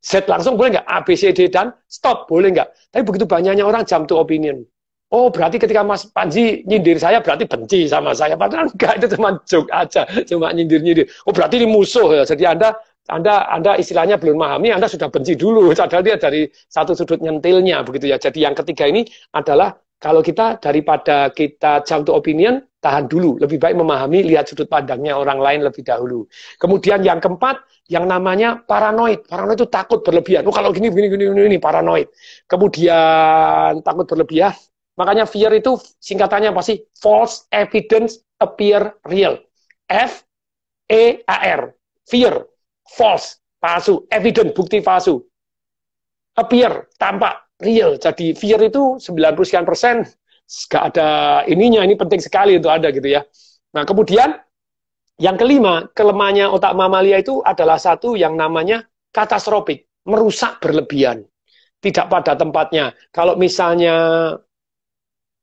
Z langsung boleh nggak? A, B, C, D, dan stop boleh nggak? Tapi begitu banyaknya orang jump to opinion. Oh, berarti ketika Mas Panji nyindir saya berarti benci sama saya. Padahal enggak, itu cuma joke aja, cuma nyindir-nyindir. Oh, berarti ini musuh ya. Jadi Anda istilahnya belum memahami, Anda sudah benci dulu. Padahal dia dari satu sudut nyentilnya begitu ya. Jadi yang ketiga ini adalah kalau kita daripada kita jump to opinion, tahan dulu. Lebih baik memahami, lihat sudut pandangnya orang lain lebih dahulu. Kemudian yang keempat, yang namanya paranoid. Paranoid itu takut berlebihan. Oh, kalau gini, paranoid. Kemudian takut berlebihan. Makanya fear itu singkatannya apa sih? False evidence appear real. F-E-A-R. Fear. False. Palsu. Evidence. Bukti palsu. Appear. Tampak. Real. Jadi fear itu 90% nggak ada ininya. Ini penting sekali untuk ada gitu ya. Nah kemudian yang kelima, kelemahannya otak mamalia itu adalah satu yang namanya katastrofik. Merusak berlebihan. Tidak pada tempatnya. Kalau misalnya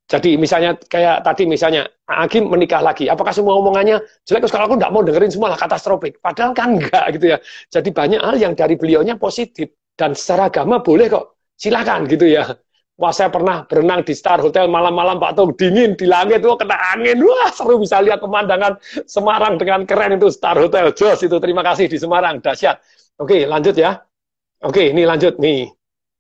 jadi misalnya kayak tadi misalnya Agim menikah lagi, apakah semua omongannya jelek? Kalau aku nggak mau dengerin semua lah katastrofik. Padahal kan enggak gitu ya. Jadi banyak hal yang dari beliaunya positif dan secara agama boleh kok. Silakan gitu ya. Wah saya pernah berenang di Star Hotel malam-malam Pak Tung, dingin di langit, wah kena angin, wah seru bisa lihat pemandangan Semarang dengan keren itu Star Hotel. Jos itu terima kasih di Semarang, dahsyat. Oke lanjut ya. Oke ini lanjut nih,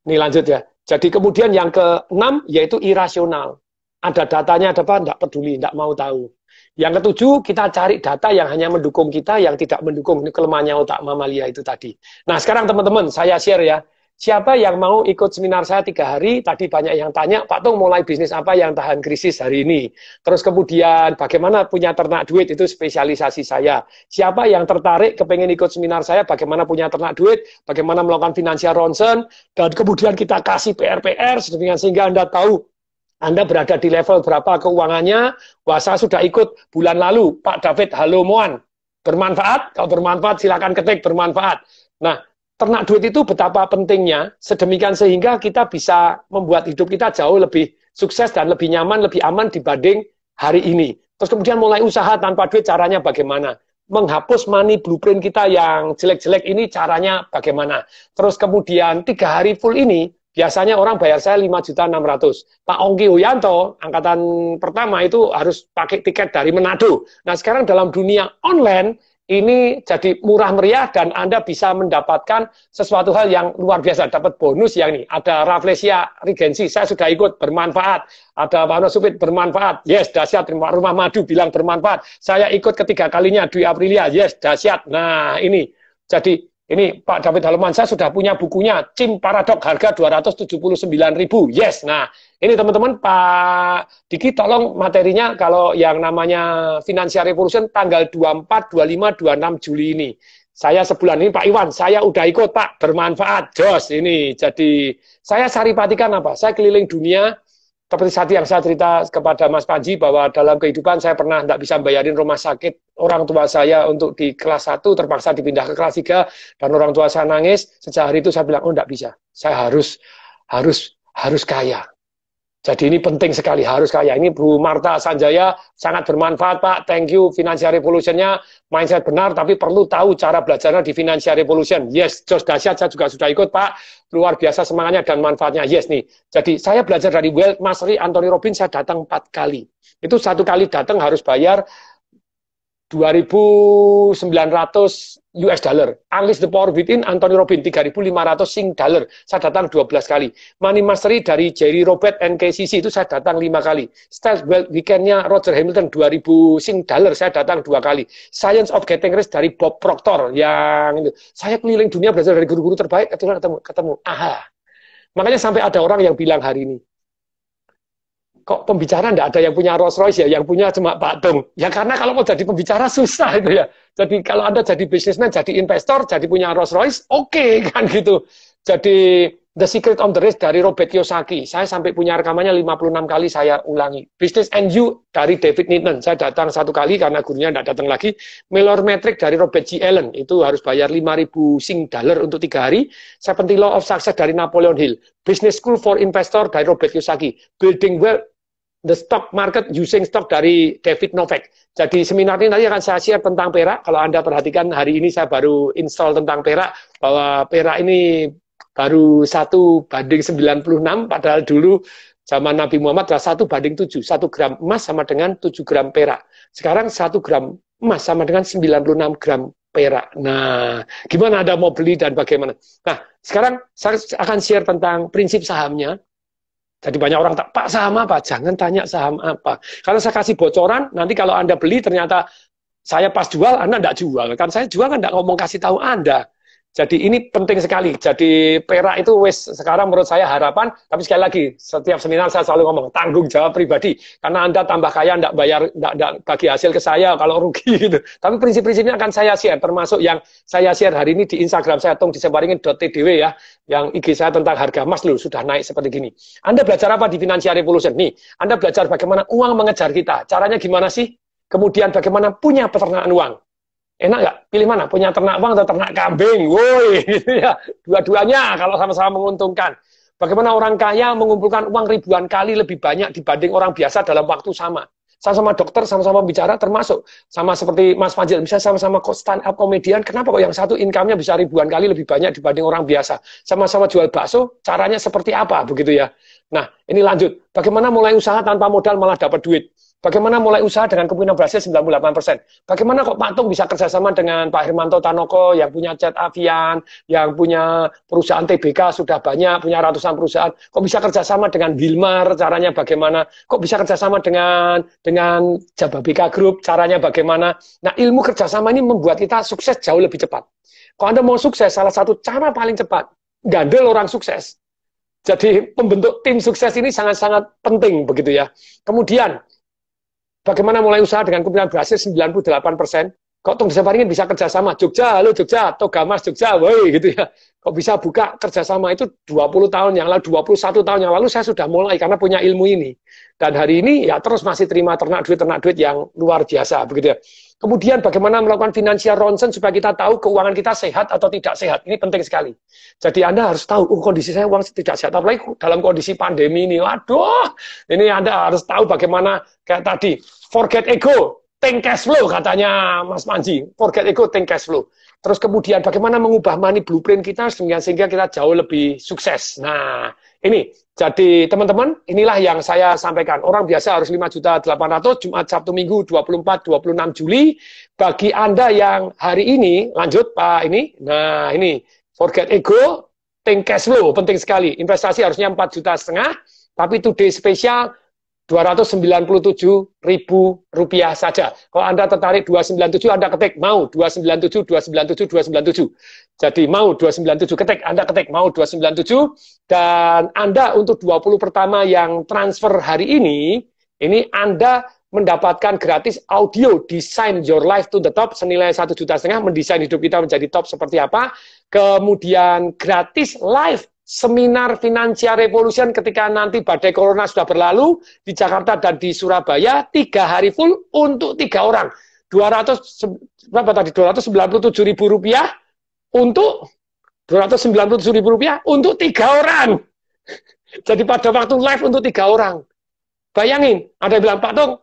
ini lanjut ya. Jadi kemudian yang keenam yaitu irasional. Ada datanya, ada apa, enggak peduli, enggak mau tahu. Yang ketujuh, kita cari data yang hanya mendukung kita, yang tidak mendukung. Ini kelemahannya otak mamalia itu tadi. Nah, sekarang teman-teman, saya share ya. Siapa yang mau ikut seminar saya 3 hari, tadi banyak yang tanya, Pak Tung mulai bisnis apa yang tahan krisis hari ini? Terus kemudian, bagaimana punya ternak duit, itu spesialisasi saya. Siapa yang tertarik, kepengen ikut seminar saya, bagaimana punya ternak duit, bagaimana melakukan financial ronsen, dan kemudian kita kasih PR-PR, sehingga Anda tahu, Anda berada di level berapa keuangannya. Wah, saya sudah ikut bulan lalu. Pak David, halo Moan. Bermanfaat? Kalau bermanfaat, silakan ketik bermanfaat. Nah, ternak duit itu betapa pentingnya, sedemikian sehingga kita bisa membuat hidup kita jauh lebih sukses dan lebih nyaman, lebih aman dibanding hari ini. Terus kemudian mulai usaha tanpa duit, caranya bagaimana? Menghapus money blueprint kita yang jelek-jelek ini caranya bagaimana? Terus kemudian 3 hari full ini, biasanya orang bayar saya 5.600.000. Pak Ongki Huyanto, angkatan pertama itu harus pakai tiket dari Manado. Nah sekarang dalam dunia online, ini jadi murah meriah dan Anda bisa mendapatkan sesuatu hal yang luar biasa. Dapat bonus yang ini. Ada Rafflesia Regency, saya sudah ikut, bermanfaat. Ada Pak Supit, bermanfaat. Yes, dahsyat. Rumah Madu bilang bermanfaat. Saya ikut ketiga kalinya, Dwi Aprilia. Yes, dahsyat. Nah ini, jadi ini Pak David Haloman, saya sudah punya bukunya, CIM Paradok, harga 279.000. Yes, nah ini teman-teman Pak Diki tolong materinya kalau yang namanya Financial Revolution tanggal 24, 25, 26 Juli ini. Saya sebulan ini Pak Iwan, saya udah ikut Pak, bermanfaat, jos ini. Jadi saya saripatikan apa? Saya keliling dunia, seperti tadi yang saya cerita kepada Mas Panji bahwa dalam kehidupan saya pernah tidak bisa bayarin rumah sakit orang tua saya untuk di kelas 1, terpaksa dipindah ke kelas 3, dan orang tua saya nangis. Sejak hari itu saya bilang, oh tidak bisa, saya harus kaya. Jadi ini penting sekali, harus kaya. Ini Bu Marta Sanjaya sangat bermanfaat Pak, thank you Financial Revolution-nya, mindset benar, tapi perlu tahu cara belajarnya di Financial Revolution. Yes, Jos dahsyat, saya juga sudah ikut Pak, luar biasa semangatnya dan manfaatnya. Yes nih, jadi saya belajar dari Wealth Mastery Anthony Robbins, saya datang 4 kali. Itu 1 kali datang harus bayar 2.900 US dollar. Unleash the Power Within Anthony Robbins 3.500 Sing dollar. Saya datang 12 kali. Money Mastery dari Jerry Robert NKCC itu saya datang 5 kali. Style Wealth Weekend-nya Roger Hamilton 2.000 Sing dollar saya datang 2 kali. Science of Getting Rich dari Bob Proctor yang itu. Saya keliling dunia belajar dari guru-guru terbaik, ketemu. Aha. Makanya sampai ada orang yang bilang hari ini, kok pembicara enggak ada yang punya Rolls Royce ya, yang punya cuma Pak Tung. Ya karena kalau mau jadi pembicara susah itu ya. Jadi kalau Anda jadi bisnismen, jadi investor, jadi punya Rolls Royce, oke, kan gitu. Jadi The Secret of the Rich dari Robert Kiyosaki. Saya sampai punya rekamannya 56 kali saya ulangi. Business and You dari David Niven. Saya datang 1 kali karena gurunya enggak datang lagi. Miller Metric dari Robert G. Allen. Itu harus bayar 5.000 Sing dollar untuk 3 hari. 70 Law of Success dari Napoleon Hill. Business School for Investor dari Robert Kiyosaki. Building Wealth The Stock Market Using Stock dari David Novak. Jadi seminar ini nanti akan saya share tentang perak. Kalau Anda perhatikan hari ini saya baru install tentang perak, bahwa perak ini baru 1:96, padahal dulu Zaman Nabi Muhammad adalah 1:7. 1 gram emas sama dengan 7 gram perak. Sekarang 1 gram emas sama dengan 96 gram perak. Nah, gimana Anda mau beli dan bagaimana? Nah, sekarang saya akan share tentang prinsip sahamnya. Jadi banyak orang tak, Pak saham apa? Jangan tanya saham apa. Karena saya kasih bocoran, nanti kalau Anda beli ternyata saya pas jual, Anda enggak jual. Kan saya jual kan enggak ngomong kasih tahu Anda. Jadi ini penting sekali. Jadi perak itu wes sekarang menurut saya harapan. Tapi sekali lagi, setiap seminar saya selalu ngomong tanggung jawab pribadi. Karena Anda tambah kaya, enggak bayar, enggak bagi hasil ke saya kalau rugi gitu. Tapi prinsip-prinsipnya akan saya share. Termasuk yang saya share hari ini di Instagram saya, @disebaringin.tdw ya. Yang IG saya tentang harga emas loh, sudah naik seperti gini. Anda belajar apa di Financial Revolution? Nih, Anda belajar bagaimana uang mengejar kita. Caranya gimana sih? Kemudian bagaimana punya peternakan uang. Enak nggak? Pilih mana? Punya ternak uang atau ternak kambing? Woi, gitu ya. Dua-duanya kalau sama-sama menguntungkan. Bagaimana orang kaya mengumpulkan uang ribuan kali lebih banyak dibanding orang biasa dalam waktu sama. Sama-sama dokter, sama-sama bicara, termasuk sama seperti Mas Fajil, bisa sama-sama stand up komedian. Kenapa kok yang satu income-nya bisa ribuan kali lebih banyak dibanding orang biasa? Sama-sama jual bakso, caranya seperti apa? Begitu ya. Nah, ini lanjut. Bagaimana mulai usaha tanpa modal malah dapat duit? Bagaimana mulai usaha dengan kemungkinan berhasil 98%? Bagaimana kok Pak Tung bisa kerjasama dengan Pak Hermanto Tanoko yang punya Jet Avian, yang punya perusahaan TBK sudah banyak, punya ratusan perusahaan. Kok bisa kerjasama dengan Wilmar, caranya bagaimana? Kok bisa kerjasama dengan Jababeka Group, caranya bagaimana? Nah, ilmu kerjasama ini membuat kita sukses jauh lebih cepat. Kalau Anda mau sukses, salah satu cara paling cepat, gandel orang sukses. Jadi membentuk tim sukses ini sangat-sangat penting begitu ya. Kemudian, bagaimana mulai usaha dengan kemungkinan berhasil 98%? Kok Tung Disebaringin bisa kerjasama? Jogja, halo Jogja, Togamas Jogja, woi gitu ya. Kok bisa buka kerjasama itu 20 tahun yang lalu, 21 tahun yang lalu saya sudah mulai karena punya ilmu ini. Dan hari ini ya terus masih terima ternak duit yang luar biasa begitu ya. Kemudian bagaimana melakukan financial ronsen supaya kita tahu keuangan kita sehat atau tidak sehat. Ini penting sekali. Jadi Anda harus tahu, kondisi saya uang tidak sehat. Apalagi dalam kondisi pandemi ini. Waduh, ini Anda harus tahu bagaimana kayak tadi. Forget ego, think cash flow katanya Mas Manji. Forget ego, think cash flow. Terus kemudian bagaimana mengubah money blueprint kita sehingga kita jauh lebih sukses. Nah, ini. Jadi teman-teman, inilah yang saya sampaikan. Orang biasa harus 5.800.000, Jumat, Sabtu, Minggu, 24-26 Juli. Bagi Anda yang hari ini, lanjut Pak ini. Nah, ini. Forget ego, think cash flow. Penting sekali. Investasi harusnya 4,5 juta. Tapi today spesial, Rp297.000 saja. Kalau Anda tertarik 297, Anda ketik mau 297, 297, 297. Jadi mau 297, ketik, Anda ketik mau 297. Dan Anda untuk 20 pertama yang transfer hari ini Anda mendapatkan gratis audio Design Your Life to the Top senilai 1,5 juta, mendesain hidup kita menjadi top seperti apa. Kemudian gratis live seminar Financial Revolution ketika nanti badai corona sudah berlalu di Jakarta dan di Surabaya, 3 hari full untuk 3 orang. 297.000 rupiah untuk 297.000 rupiah untuk 3 orang. Jadi pada waktu live untuk 3 orang. Bayangin, ada yang bilang, Pak Tung,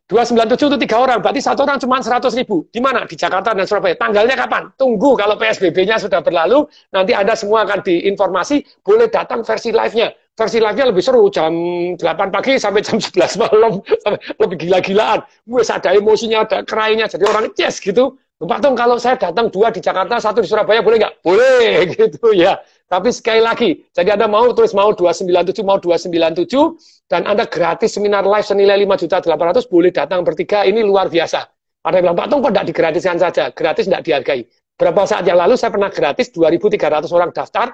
297 untuk 3 orang, berarti 1 orang cuma 100.000. Di mana? Di Jakarta dan Surabaya. Tanggalnya kapan? Tunggu kalau PSBB-nya sudah berlalu, nanti Anda semua akan diinformasi, boleh datang versi live-nya. Versi live-nya lebih seru, jam 8 pagi sampai jam 11 malam, sampai lebih gila-gilaan. Wes ada emosinya, ada cry-nya, jadi orang yes gitu. Pak Tung, kalau saya datang 2 di Jakarta, 1 di Surabaya, boleh nggak? Boleh, gitu ya. Tapi sekali lagi, jadi Anda mau tulis mau 297, mau 297, dan Anda gratis seminar live senilai 5.800.000, boleh datang bertiga, ini luar biasa. Ada yang bilang, Pak Tung, kok tidak digratiskan saja? Gratis tidak dihargai. Berapa saat yang lalu saya pernah gratis, 2.300 orang daftar,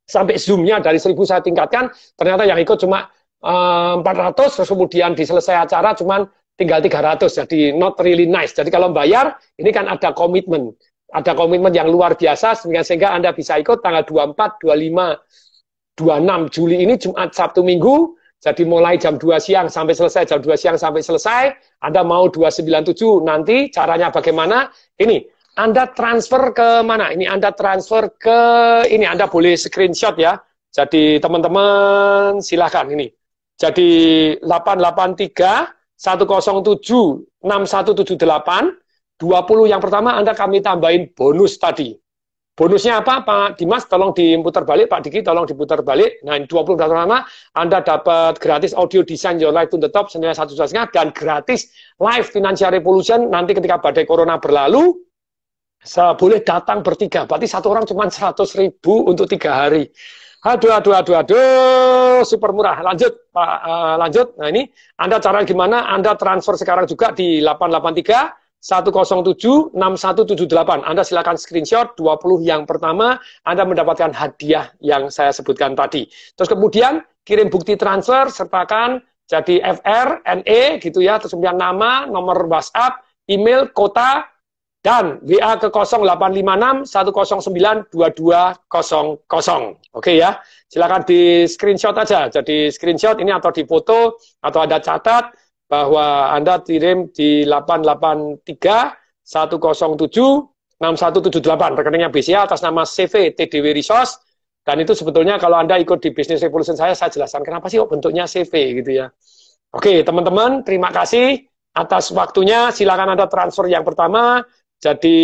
sampai Zoom-nya dari 1.000 saya tingkatkan, ternyata yang ikut cuma 400, terus kemudian di selesai acara cuma tinggal 300, jadi not really nice. Jadi kalau bayar, ini kan ada komitmen. Ada komitmen yang luar biasa, sehingga Anda bisa ikut tanggal 24, 25, 26 Juli ini, Jumat, Sabtu, Minggu. Jadi mulai jam 2 siang sampai selesai, jam 2 siang sampai selesai. Anda mau 297, nanti caranya bagaimana? Ini, Anda transfer ke mana? Ini Anda transfer ke, ini Anda boleh screenshot ya. Jadi teman-teman silahkan ini. Jadi 883 107 6178 20 yang pertama Anda kami tambahin bonus tadi. Bonusnya apa, Pak Dimas? Tolong diputar balik, Pak Diki, tolong diputar balik. Nah, 20 pertama, Anda dapat gratis audio design Your Life to the Top senilai 1,5 dan gratis live Financial Revolution nanti ketika badai corona berlalu, boleh datang bertiga. Berarti satu orang cuma 100.000 untuk 3 hari. Aduh, super murah. Lanjut, Pak, lanjut. Nah, ini Anda cara gimana? Anda transfer sekarang juga di 883 107 6178. Anda silakan screenshot 20 yang pertama, Anda mendapatkan hadiah yang saya sebutkan tadi. Terus kemudian kirim bukti transfer, sertakan jadi FR, NE gitu ya, terus kemudian nama, nomor WhatsApp, email, kota, dan WA ke 0856 109 2200. Oke ya, silakan di screenshot aja. Jadi screenshot ini atau di foto atau Anda catat bahwa Anda kirim di 883 107 6178 rekeningnya BCA atas nama CV TDW Resource. Dan itu sebetulnya kalau Anda ikut di Business Revolution saya jelaskan kenapa sih kok bentuknya CV gitu ya. Oke teman-teman, terima kasih atas waktunya. Silakan Anda transfer yang pertama. Jadi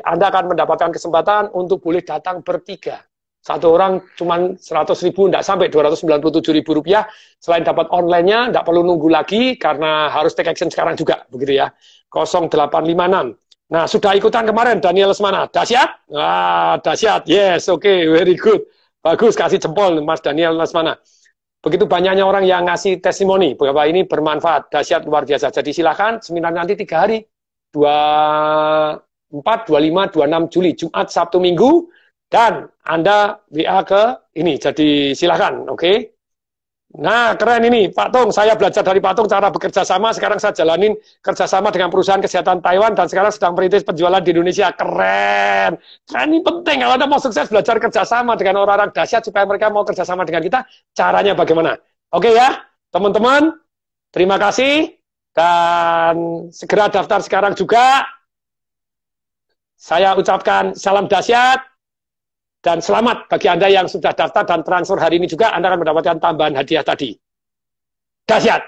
Anda akan mendapatkan kesempatan untuk boleh datang bertiga. Satu orang cuma 100.000, tidak sampai 297.000 rupiah. Selain dapat online-nya, tidak perlu nunggu lagi karena harus take action sekarang juga, begitu ya. 0856. Nah, sudah ikutan kemarin Daniel Lesmana. Dahsyat? Ah, dahsyat. Yes, oke, very good. Bagus, kasih jempol Mas Daniel Lesmana. Begitu banyaknya orang yang ngasih testimoni bahwa ini bermanfaat, dahsyat luar biasa. Jadi silakan seminar nanti 3 hari. 24, 25, 26 Juli, Jumat, Sabtu, Minggu. Dan Anda WA ke ini, jadi silahkan, oke? Nah, keren ini, Pak Tung, saya belajar dari Pak Tung cara bekerja sama, sekarang saya jalanin kerjasama dengan perusahaan kesehatan Taiwan, dan sekarang sedang merintis penjualan di Indonesia, keren! Keren, ini penting, kalau Anda mau sukses belajar kerjasama dengan orang-orang dahsyat, supaya mereka mau kerjasama dengan kita, caranya bagaimana? Oke ya, teman-teman, terima kasih, dan segera daftar sekarang juga. Saya ucapkan salam dahsyat. Dan selamat bagi Anda yang sudah daftar dan transfer hari ini juga, Anda akan mendapatkan tambahan hadiah tadi. Dahsyat!